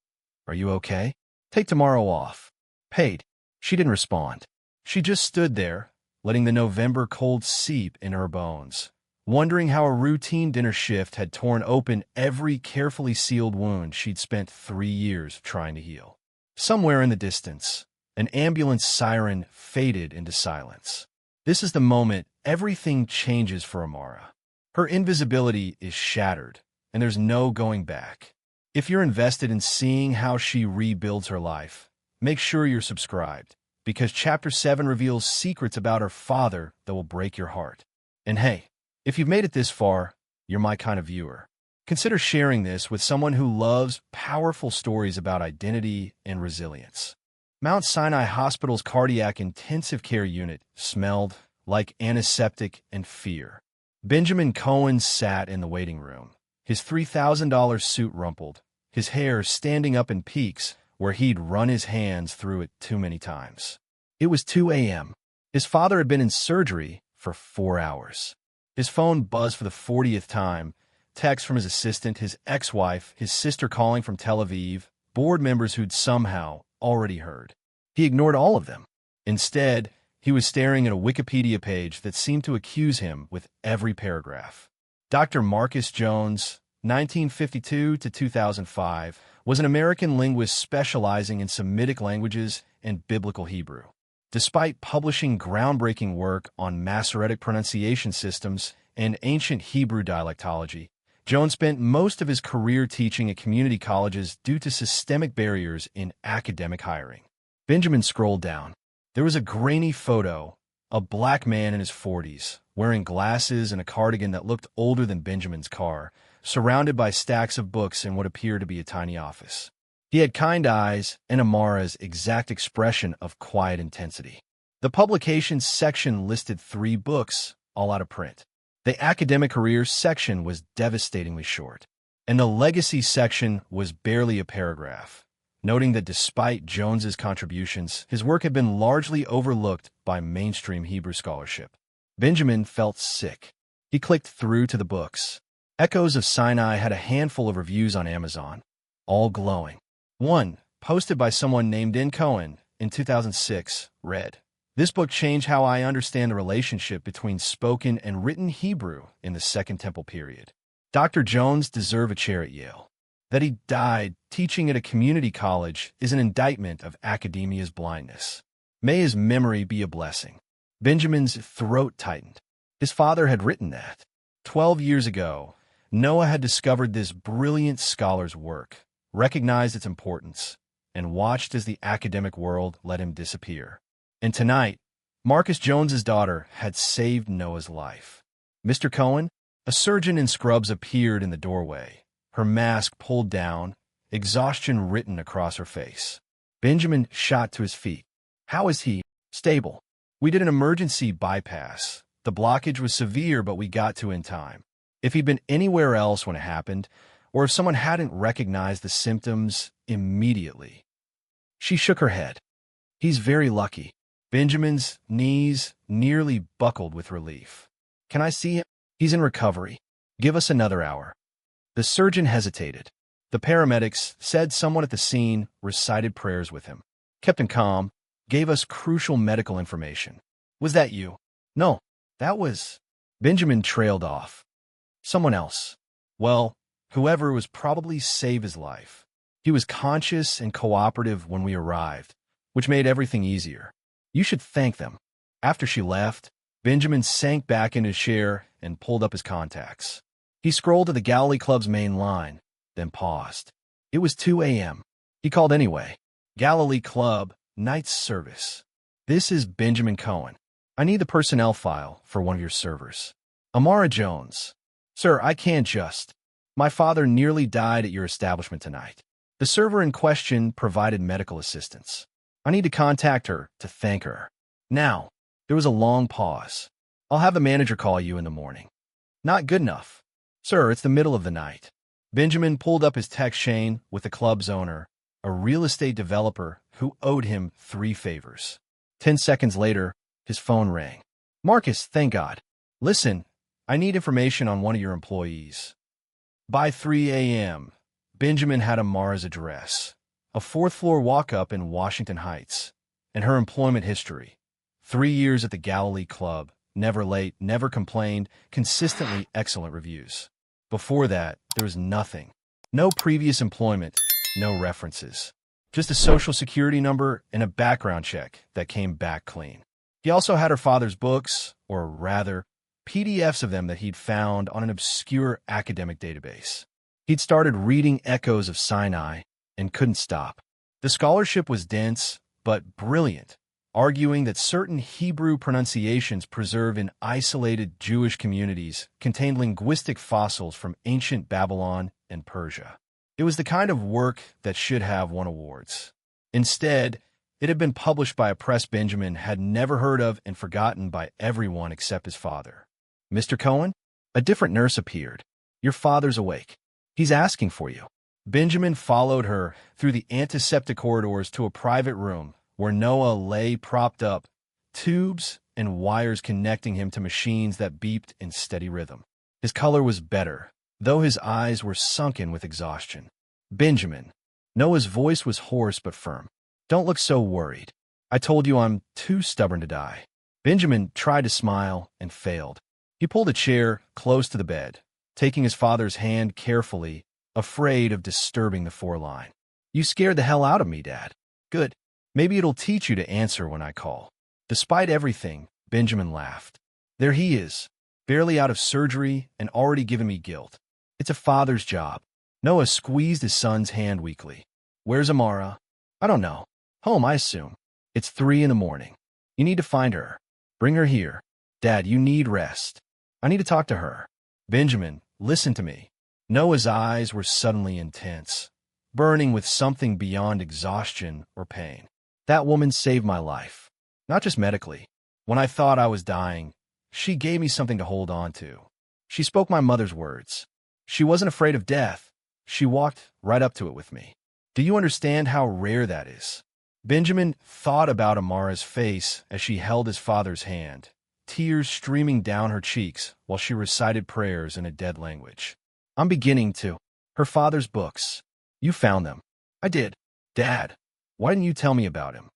Are you okay? Take tomorrow off. Paid. She didn't respond. She just stood there, letting the November cold seep in her bones, wondering how a routine dinner shift had torn open every carefully sealed wound she'd spent 3 years trying to heal. Somewhere in the distance, an ambulance siren faded into silence. This is the moment everything changes for Amara. Her invisibility is shattered, and there's no going back. If you're invested in seeing how she rebuilds her life, make sure you're subscribed, because Chapter 7 reveals secrets about her father that will break your heart. And hey, if you've made it this far, you're my kind of viewer. Consider sharing this with someone who loves powerful stories about identity and resilience. Mount Sinai Hospital's cardiac intensive care unit smelled like antiseptic and fear. Benjamin Cohen sat in the waiting room, his $3,000 suit rumpled, his hair standing up in peaks where he'd run his hands through it too many times. It was 2 a.m. His father had been in surgery for 4 hours. His phone buzzed for the 40th time, text from his assistant, his ex-wife, his sister calling from Tel Aviv, board members who'd somehow already heard. He ignored all of them. Instead, he was staring at a Wikipedia page that seemed to accuse him with every paragraph. Dr. Marcus Jones, 1952 to 2005, was an American linguist specializing in Semitic languages and Biblical Hebrew. Despite publishing groundbreaking work on Masoretic pronunciation systems and ancient Hebrew dialectology, Jones spent most of his career teaching at community colleges due to systemic barriers in academic hiring. Benjamin scrolled down. There was a grainy photo, a black man in his 40s, wearing glasses and a cardigan that looked older than Benjamin's car, surrounded by stacks of books in what appeared to be a tiny office. He had kind eyes and Amara's exact expression of quiet intensity. The publications section listed 3 books, all out of print. The academic careers section was devastatingly short, and the legacy section was barely a paragraph, noting that despite Jones's contributions, his work had been largely overlooked by mainstream Hebrew scholarship. Benjamin felt sick. He clicked through to the books. Echoes of Sinai had a handful of reviews on Amazon, all glowing. One, posted by someone named N. Cohen in 2006, read, "This book changed how I understand the relationship between spoken and written Hebrew in the Second Temple period. Dr. Jones deserved a chair at Yale. That he died teaching at a community college is an indictment of academia's blindness. May his memory be a blessing." Benjamin's throat tightened. His father had written that. 12 years ago, Noah had discovered this brilliant scholar's work, recognized its importance, and watched as the academic world let him disappear. And tonight, Marcus Jones's daughter had saved Noah's life. Mr. Cohen, a surgeon in scrubs, appeared in the doorway, her mask pulled down, exhaustion written across her face. Benjamin shot to his feet. "How is he?" "Stable. We did an emergency bypass. The blockage was severe, but we got to in time. If he'd been anywhere else when it happened, or if someone hadn't recognized the symptoms immediately. She shook her head. He's very lucky. Benjamin's knees nearly buckled with relief. Can I see him? He's in recovery. Give us another hour. The surgeon hesitated. The paramedics said someone at the scene recited prayers with him, kept him calm, gave us crucial medical information. Was that you? No, that was... Benjamin trailed off. Someone else. Well, whoever was probably saved his life. He was conscious and cooperative when we arrived, which made everything easier. You should thank them. After she left, Benjamin sank back in his chair and pulled up his contacts. He scrolled to the Galilee Club's main line, then paused. It was 2 a.m. He called anyway. Galilee Club, night service. This is Benjamin Cohen. I need the personnel file for one of your servers. Amara Jones. Sir, I can't just. My father nearly died at your establishment tonight. The server in question provided medical assistance. I need to contact her to thank her. Now, there was a long pause. I'll have the manager call you in the morning. Not good enough. Sir, it's the middle of the night. Benjamin pulled up his text chain with the club's owner, a real estate developer who owed him 3 favors. 10 seconds later, his phone rang. Marcus, thank God. Listen, I need information on one of your employees. By 3 a.m., Benjamin had Amara's address, a 4th-floor walk-up in Washington Heights, and her employment history. 3 years at the Galilee Club, never late, never complained, consistently excellent reviews. Before that, there was nothing. No previous employment, no references. Just a social security number and a background check that came back clean. He also had her father's books, or rather, PDFs of them that he'd found on an obscure academic database. He'd started reading Echoes of Sinai and couldn't stop. The scholarship was dense, but brilliant, arguing that certain Hebrew pronunciations preserved in isolated Jewish communities contained linguistic fossils from ancient Babylon and Persia. It was the kind of work that should have won awards. Instead, it had been published by a press Benjamin had never heard of and forgotten by everyone except his father. Mr. Cohen? A different nurse appeared. Your father's awake. He's asking for you. Benjamin followed her through the antiseptic corridors to a private room where Noah lay propped up, tubes and wires connecting him to machines that beeped in steady rhythm. His color was better, though his eyes were sunken with exhaustion. Benjamin. Noah's voice was hoarse but firm. Don't look so worried. I told you I'm too stubborn to die. Benjamin tried to smile and failed. He pulled a chair close to the bed, taking his father's hand carefully, afraid of disturbing the 4-line. You scared the hell out of me, Dad. Good. Maybe it'll teach you to answer when I call. Despite everything, Benjamin laughed. There he is, barely out of surgery and already giving me guilt. It's a father's job. Noah squeezed his son's hand weakly. Where's Amara? I don't know. Home, I assume. It's 3 in the morning. You need to find her. Bring her here. Dad, you need rest. I need to talk to her. Benjamin, listen to me. Noah's eyes were suddenly intense, burning with something beyond exhaustion or pain. That woman saved my life. Not just medically. When I thought I was dying, she gave me something to hold on to. She spoke my mother's words. She wasn't afraid of death. She walked right up to it with me. Do you understand how rare that is? Benjamin thought about Amara's face as she held his father's hand, tears streaming down her cheeks while she recited prayers in a dead language. I'm beginning to. Her father's books. You found them. I did. Dad, why didn't you tell me about him?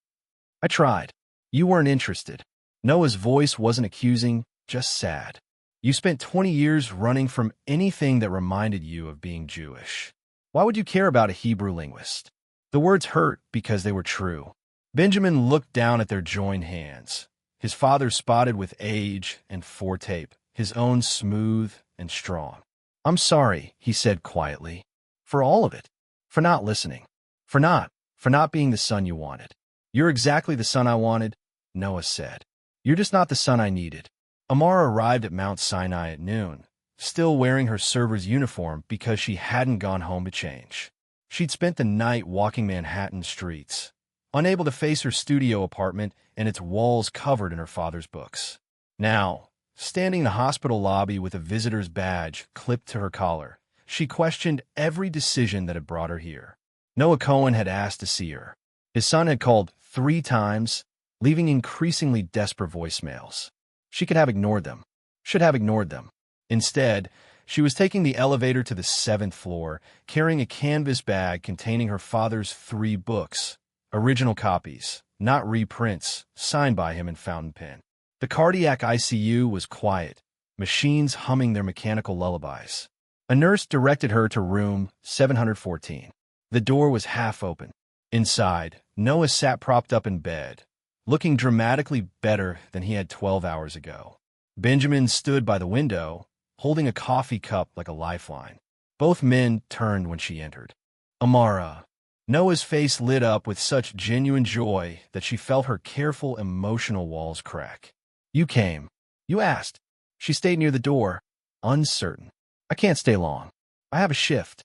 I tried. You weren't interested. Noah's voice wasn't accusing, just sad. You spent 20 years running from anything that reminded you of being Jewish. Why would you care about a Hebrew linguist? The words hurt because they were true. Benjamin looked down at their joined hands, his father spotted with age and foretape, his own smooth and strong. I'm sorry, he said quietly, for all of it, for not listening, for not being the son you wanted. You're exactly the son I wanted, Noah said. You're just not the son I needed. Amara arrived at Mount Sinai at noon, still wearing her server's uniform because she hadn't gone home to change. She'd spent the night walking Manhattan streets, unable to face her studio apartment and its walls covered in her father's books. Now, standing in the hospital lobby with a visitor's badge clipped to her collar, She questioned every decision that had brought her here. Noah Cohen had asked to see her. His son had called 3 times, leaving increasingly desperate voicemails. She could have ignored them. Should have ignored them. Instead, she was taking the elevator to the 7th floor, carrying a canvas bag containing her father's 3 books, original copies, not reprints, signed by him in fountain pen. The cardiac ICU was quiet, machines humming their mechanical lullabies. A nurse directed her to room 714. The door was half open. Inside, Noah sat propped up in bed, looking dramatically better than he had 12 hours ago. Benjamin stood by the window, holding a coffee cup like a lifeline. Both men turned when she entered. Amara. Noah's face lit up with such genuine joy that she felt her careful, emotional walls crack. You came. You asked. She stayed near the door, uncertain. I can't stay long. I have a shift.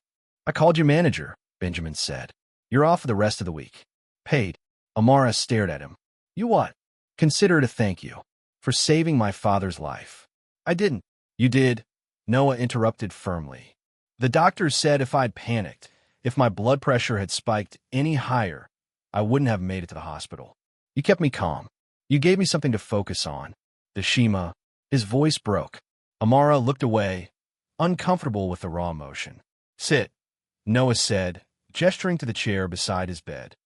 I called your manager, Benjamin said. You're off for the rest of the week. Paid. Amara stared at him. You what? Consider it a thank you for saving my father's life. I didn't. You did. Noah interrupted firmly. The doctor said if I'd panicked, if my blood pressure had spiked any higher, I wouldn't have made it to the hospital. You kept me calm. You gave me something to focus on. The Shima. His voice broke. Amara looked away, uncomfortable with the raw emotion. Sit, Noah said, gesturing to the chair beside his bed.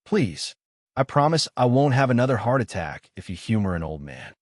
Please, I promise I won't have another heart attack if you humor an old man.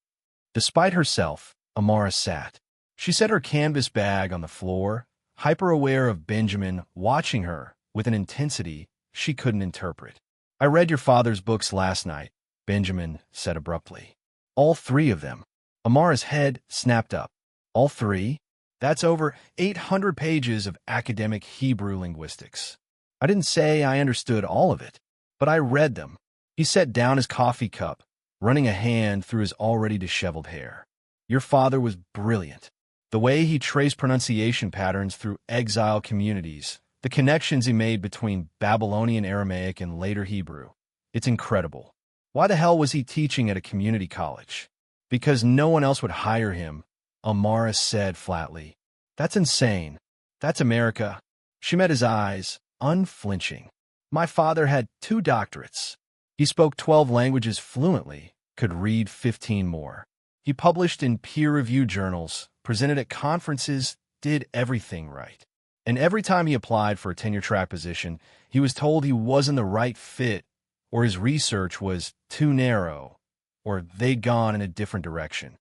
Despite herself, Amara sat. She set her canvas bag on the floor, hyper-aware of Benjamin watching her with an intensity she couldn't interpret. I read your father's books last night, Benjamin said abruptly. All 3 of them. Amara's head snapped up. All 3? That's over 800 pages of academic Hebrew linguistics. I didn't say I understood all of it, but I read them. He set down his coffee cup, running a hand through his already disheveled hair. Your father was brilliant. The way he traced pronunciation patterns through exile communities, the connections he made between Babylonian Aramaic and later Hebrew. It's incredible. Why the hell was he teaching at a community college? Because no one else would hire him, Amara said flatly. That's insane. That's America. She met his eyes, unflinching. My father had 2 doctorates. He spoke 12 languages fluently, could read 15 more. He published in peer-reviewed journals, presented at conferences, did everything right. And every time he applied for a tenure-track position, he was told he wasn't the right fit, or his research was too narrow, or they'd gone in a different direction.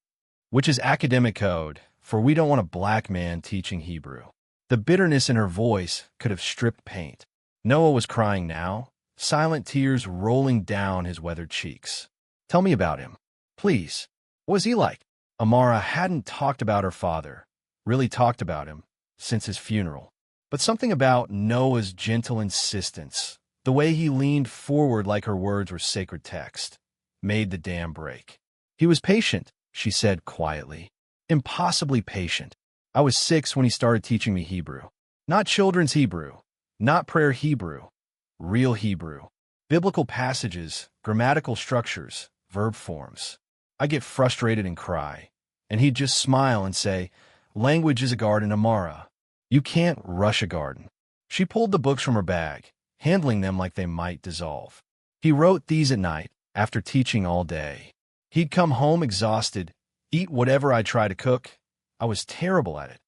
Which is academic code, for we don't want a black man teaching Hebrew. The bitterness in her voice could have stripped paint. Noah was crying now, silent tears rolling down his weathered cheeks. Tell me about him. Please. What was he like? Amara hadn't talked about her father, really talked about him, since his funeral. But something about Noah's gentle insistence, the way he leaned forward like her words were sacred text, made the dam break. He was patient, she said quietly. Impossibly patient. I was 6 when he started teaching me Hebrew. Not children's Hebrew, not prayer Hebrew, real Hebrew. Biblical passages, grammatical structures, verb forms. I get frustrated and cry, and he'd just smile and say, language is a garden, Amara. You can't rush a garden. She pulled the books from her bag, handling them like they might dissolve. He wrote these at night, after teaching all day. He'd come home exhausted, eat whatever I tried to cook. I was terrible at it.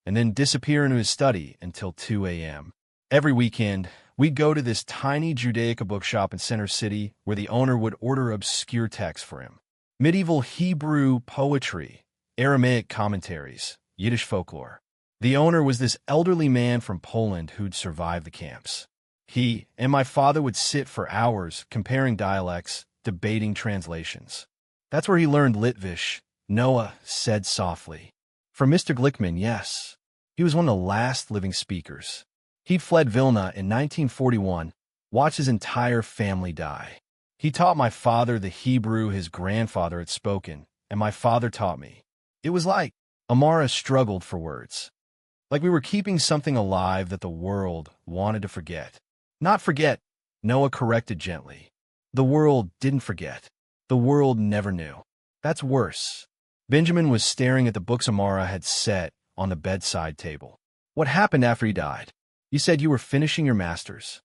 And then disappear into his study until 2 a.m. Every weekend, we'd go to this tiny Judaica bookshop in Center City where the owner would order obscure texts for him. Medieval Hebrew poetry, Aramaic commentaries, Yiddish folklore. The owner was this elderly man from Poland who'd survived the camps. He and my father would sit for hours comparing dialects, debating translations. That's where he learned Litvish, Noah said softly. From Mr. Glickman, yes. He was one of the last living speakers. He'd fled Vilna in 1941, watched his entire family die. He taught my father the Hebrew his grandfather had spoken, and my father taught me. It was like Amara struggled for words. Like we were keeping something alive that the world wanted to forget. Not forget, Noah corrected gently. The world didn't forget. The world never knew. That's worse. Benjamin was staring at the books Amara had set on the bedside table. What happened after he died? You said you were finishing your master's.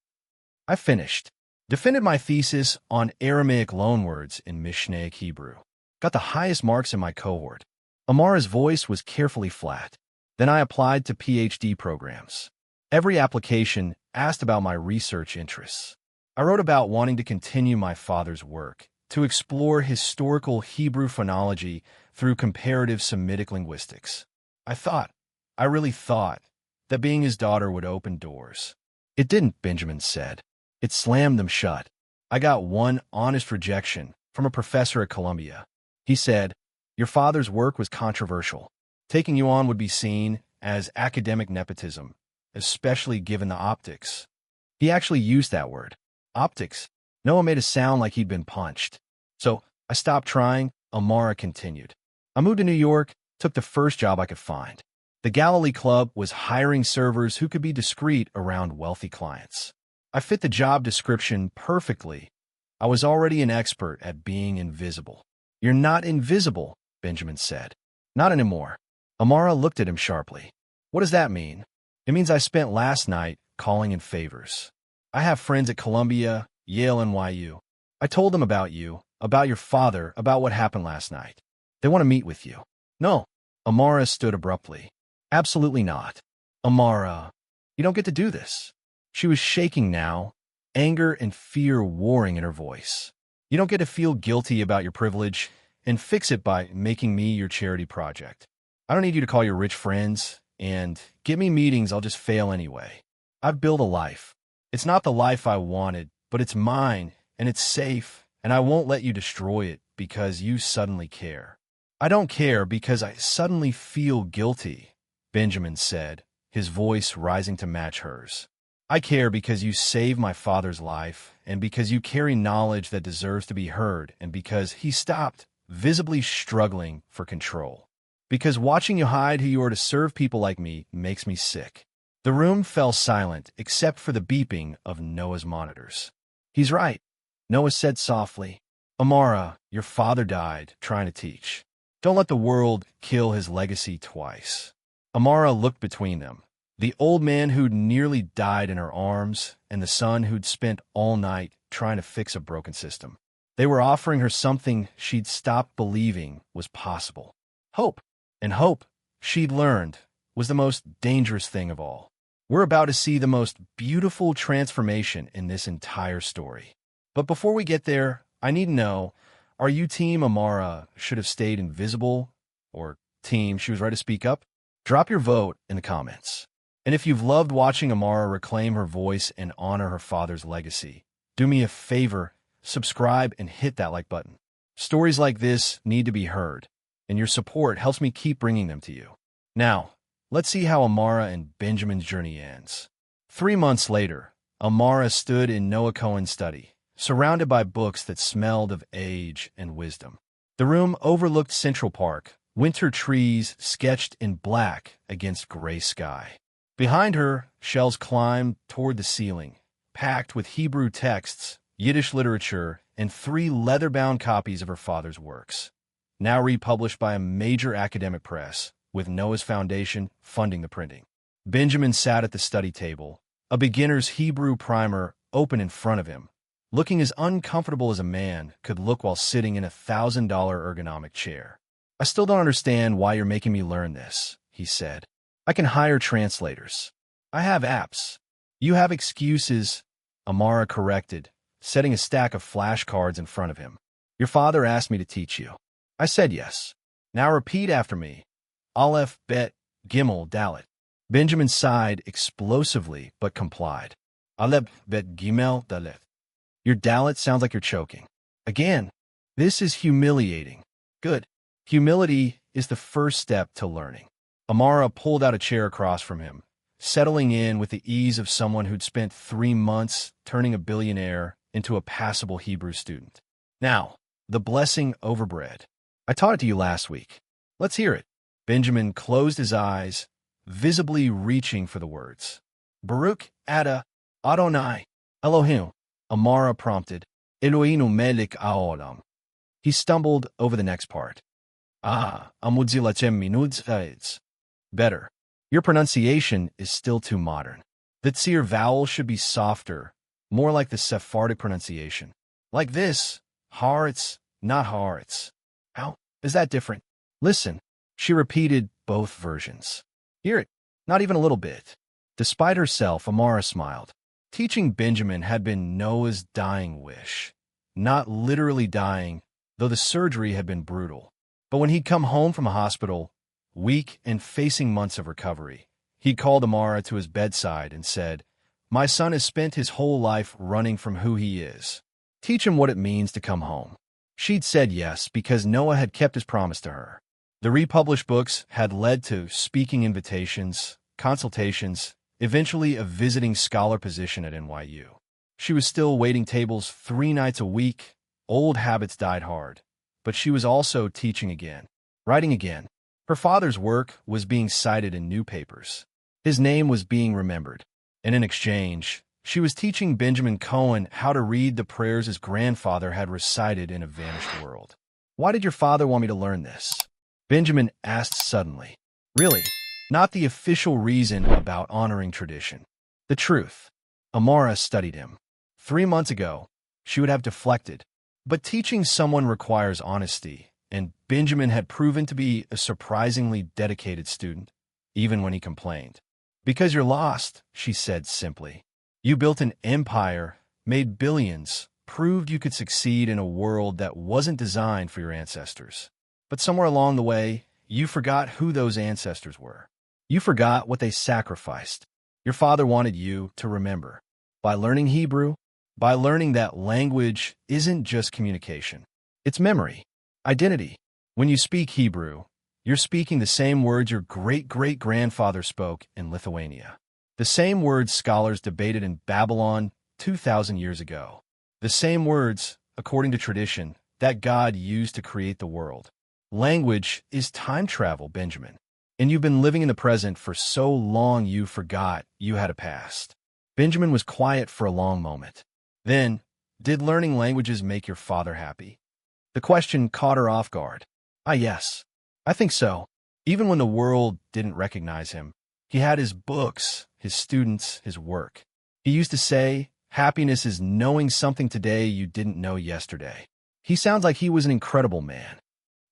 I finished. Defended my thesis on Aramaic loanwords in Mishnaic Hebrew. Got the highest marks in my cohort. Amara's voice was carefully flat. Then I applied to PhD programs. Every application asked about my research interests. I wrote about wanting to continue my father's work, to explore historical Hebrew phonology through comparative Semitic linguistics. I really thought, that being his daughter would open doors. It didn't, Benjamin said. It slammed them shut. I got one honest rejection from a professor at Columbia. He said, your father's work was controversial. Taking you on would be seen as academic nepotism, especially given the optics. He actually used that word, optics. Noah made it sound like he'd been punched. So I stopped trying, Amara continued. I moved to New York, took the first job I could find. The Galilee Club was hiring servers who could be discreet around wealthy clients. I fit the job description perfectly. I was already an expert at being invisible. You're not invisible, Benjamin said. Not anymore. Amara looked at him sharply. What does that mean? It means I spent last night calling in favors. I have friends at Columbia, Yale, and NYU. I told them about you, about your father, about what happened last night. They want to meet with you. No. Amara stood abruptly. Absolutely not. Amara, you don't get to do this. She was shaking now, anger and fear warring in her voice. You don't get to feel guilty about your privilege and fix it by making me your charity project. I don't need you to call your rich friends and give me meetings I'll just fail anyway. I've built a life. It's not the life I wanted, but it's mine, and it's safe, and I won't let you destroy it because you suddenly care. I don't care because I suddenly feel guilty, Benjamin said, his voice rising to match hers. I care because you saved my father's life, and because you carry knowledge that deserves to be heard, and because he stopped, visibly struggling for control. Because watching you hide who you are to serve people like me makes me sick. The room fell silent except for the beeping of Noah's monitors. He's right, Noah said softly. Amara, your father died trying to teach. Don't let the world kill his legacy twice. Amara looked between them. The old man who'd nearly died in her arms and the son who'd spent all night trying to fix a broken system. They were offering her something she'd stopped believing was possible. Hope. And hope, she'd learned, was the most dangerous thing of all. We're about to see the most beautiful transformation in this entire story. But before we get there, I need to know, are you team Amara should have stayed invisible? Or team she was right to speak up? Drop your vote in the comments. And if you've loved watching Amara reclaim her voice and honor her father's legacy, do me a favor, subscribe and hit that like button. Stories like this need to be heard, and your support helps me keep bringing them to you. Now, let's see how Amara and Benjamin's journey ends. 3 months later, Amara stood in Noah Cohen's study, surrounded by books that smelled of age and wisdom. The room overlooked Central Park, winter trees sketched in black against gray sky. Behind her, shelves climbed toward the ceiling, packed with Hebrew texts, Yiddish literature, and 3 leather-bound copies of her father's works, now republished by a major academic press, with Noah's Foundation funding the printing. Benjamin sat at the study table, a beginner's Hebrew primer open in front of him, looking as uncomfortable as a man could look while sitting in a $1,000 ergonomic chair. I still don't understand why you're making me learn this, he said. I can hire translators. I have apps. You have excuses, Amara corrected, setting a stack of flashcards in front of him. Your father asked me to teach you. I said yes. Now repeat after me. Aleph, Bet, Gimel, Dalet. Benjamin sighed explosively but complied. Aleph, Bet, Gimel, Dalet. Your Dalet sounds like you're choking. Again, this is humiliating. Good. Humility is the first step to learning. Amara pulled out a chair across from him, settling in with the ease of someone who'd spent 3 months turning a billionaire into a passable Hebrew student. Now, the blessing over bread. I taught it to you last week. Let's hear it. Benjamin closed his eyes, visibly reaching for the words. Baruch Ada Adonai Elohim, Amara prompted. Eloheinu melech haolam. He stumbled over the next part. Amud zilachem minud. Better. Your pronunciation is still too modern. The tsir vowel should be softer, more like the Sephardic pronunciation. Like this, haaretz, not haaretz. How is that different? Listen, she repeated both versions. Hear it, not even a little bit. Despite herself, Amara smiled. Teaching Benjamin had been Noah's dying wish. Not literally dying, though the surgery had been brutal. But when he'd come home from a hospital, weak and facing months of recovery, he called Amara to his bedside and said, "My son has spent his whole life running from who he is. Teach him what it means to come home." She'd said yes because Noah had kept his promise to her. The republished books had led to speaking invitations, consultations, eventually a visiting scholar position at NYU. She was still waiting tables 3 nights a week. Old habits died hard. But she was also teaching again, writing again. Her father's work was being cited in new papers. His name was being remembered. And in exchange, she was teaching Benjamin Cohen how to read the prayers his grandfather had recited in a vanished world. "Why did your father want me to learn this?" Benjamin asked suddenly. "Really? Not the official reason about honoring tradition. The truth." Amara studied him. 3 months ago, she would have deflected. But teaching someone requires honesty, and Benjamin had proven to be a surprisingly dedicated student, even when he complained. "Because you're lost," she said simply. "You built an empire, made billions, proved you could succeed in a world that wasn't designed for your ancestors. But somewhere along the way, you forgot who those ancestors were. You forgot what they sacrificed. Your father wanted you to remember. By learning Hebrew, by learning that language isn't just communication. It's memory, identity. When you speak Hebrew, you're speaking the same words your great-great-grandfather spoke in Lithuania. The same words scholars debated in Babylon 2,000 years ago. The same words, according to tradition, that God used to create the world. Language is time travel, Benjamin. And you've been living in the present for so long you forgot you had a past." Benjamin was quiet for a long moment. Then, "Did learning languages make your father happy?" The question caught her off guard. Yes. I think so. Even when the world didn't recognize him, he had his books, his students, his work. He used to say, happiness is knowing something today you didn't know yesterday. He sounds like he was an incredible man.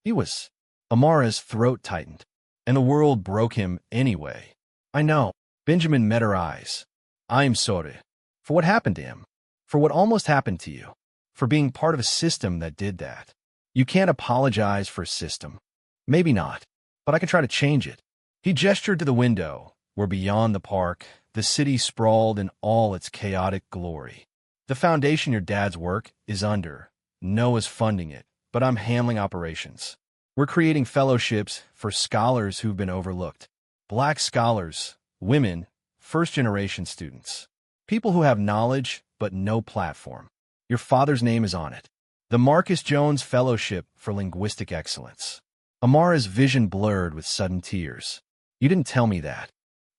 He was. Amara's throat tightened. And the world broke him anyway. I know. Benjamin met her eyes. I'm sorry. For what happened to him. For what almost happened to you. For being part of a system that did that. You can't apologize for a system. Maybe not. But I can try to change it. He gestured to the window, where beyond the park, the city sprawled in all its chaotic glory. The foundation your dad's work is under. Noah's funding it, but I'm handling operations. We're creating fellowships for scholars who've been overlooked. Black scholars, women, first-generation students. People who have knowledge but no platform. Your father's name is on it. The Marcus Jones Fellowship for Linguistic Excellence. Amara's vision blurred with sudden tears. You didn't tell me that.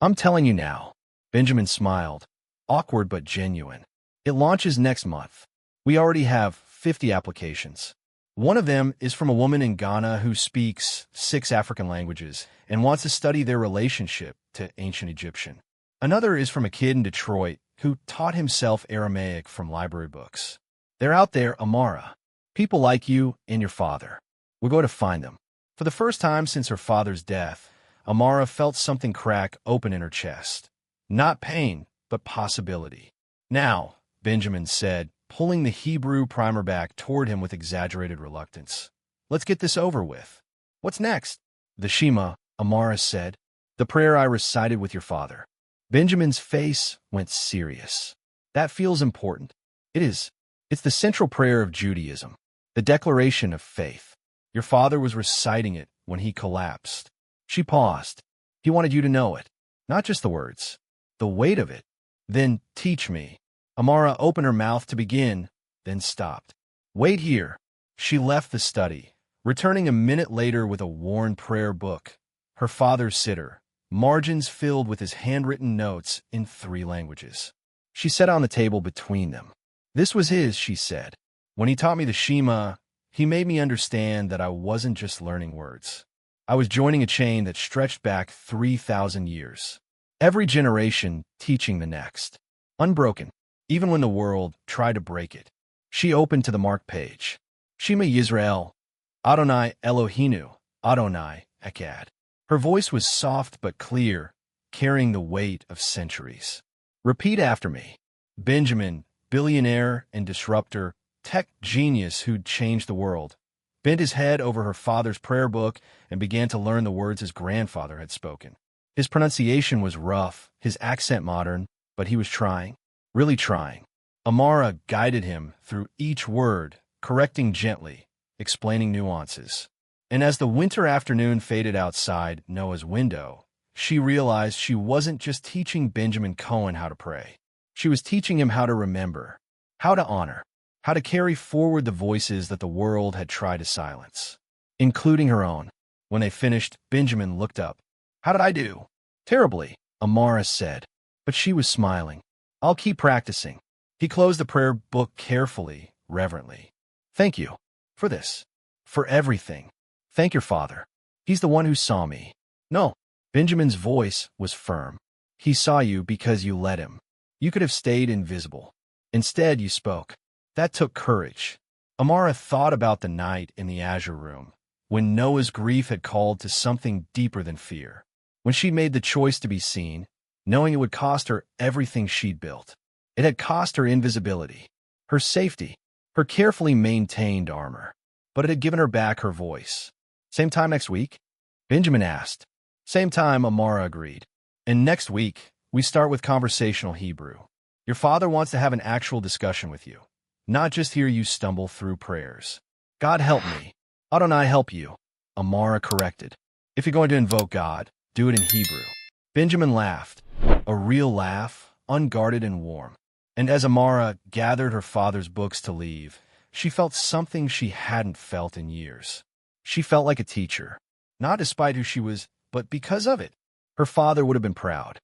I'm telling you now. Benjamin smiled. Awkward but genuine. It launches next month. We already have 50 applications. One of them is from a woman in Ghana who speaks 6 African languages and wants to study their relationship to ancient Egyptian. Another is from a kid in Detroit who taught himself Aramaic from library books. They're out there, Amara. People like you and your father. We're going to find them. For the first time since her father's death, Amara felt something crack open in her chest. Not pain, but possibility. "Now," Benjamin said, pulling the Hebrew primer back toward him with exaggerated reluctance. "Let's get this over with." "What's next?" "The Shema," Amara said. "The prayer I recited with your father." Benjamin's face went serious. "That feels important." "It is. It's the central prayer of Judaism. The declaration of faith. Your father was reciting it when he collapsed." She paused. "He wanted you to know it. Not just the words. The weight of it." "Then teach me." Amara opened her mouth to begin, then stopped. "Wait here." She left the study, returning a minute later with a worn prayer book, her father's sitter, margins filled with his handwritten notes in 3 languages. She sat on the table between them. "This was his," she said. "When he taught me the Shema, he made me understand that I wasn't just learning words. I was joining a chain that stretched back 3,000 years. Every generation teaching the next. Unbroken, even when the world tried to break it. She opened to the marked page. Shema Yisrael, Adonai Eloheinu, Adonai Echad. Her voice was soft but clear, carrying the weight of centuries. Repeat after me. Benjamin, billionaire and disruptor, tech genius who'd changed the world, bent his head over her father's prayer book and began to learn the words his grandfather had spoken. His pronunciation was rough, his accent modern, but he was trying, really trying. Amara guided him through each word, correcting gently, explaining nuances. And as the winter afternoon faded outside Noah's window, she realized she wasn't just teaching Benjamin Cohen how to pray. She was teaching him how to remember, how to honor, how to carry forward the voices that the world had tried to silence, including her own. When they finished, Benjamin looked up. "How did I do?" "Terribly," Amara said, but she was smiling. "I'll keep practicing." He closed the prayer book carefully, reverently. "Thank you for this, for everything. Thank your father. He's the one who saw me." "No." Benjamin's voice was firm. "He saw you because you let him. You could have stayed invisible. Instead, you spoke. That took courage." Amara thought about the night in the Azure Room, when Noah's grief had called to something deeper than fear. When she made the choice to be seen, knowing it would cost her everything she'd built. It had cost her invisibility, her safety, her carefully maintained armor. But it had given her back her voice. "Same time next week?" Benjamin asked. "Same time," Amara agreed. "And next week, we start with conversational Hebrew. Your father wants to have an actual discussion with you, not just hear you stumble through prayers." "God help me. Adonai help you," Amara corrected. "If you're going to invoke God, do it in Hebrew." Benjamin laughed, a real laugh, unguarded and warm. And as Amara gathered her father's books to leave, she felt something she hadn't felt in years. She felt like a teacher, not despite who she was, but because of it. Her father would have been proud.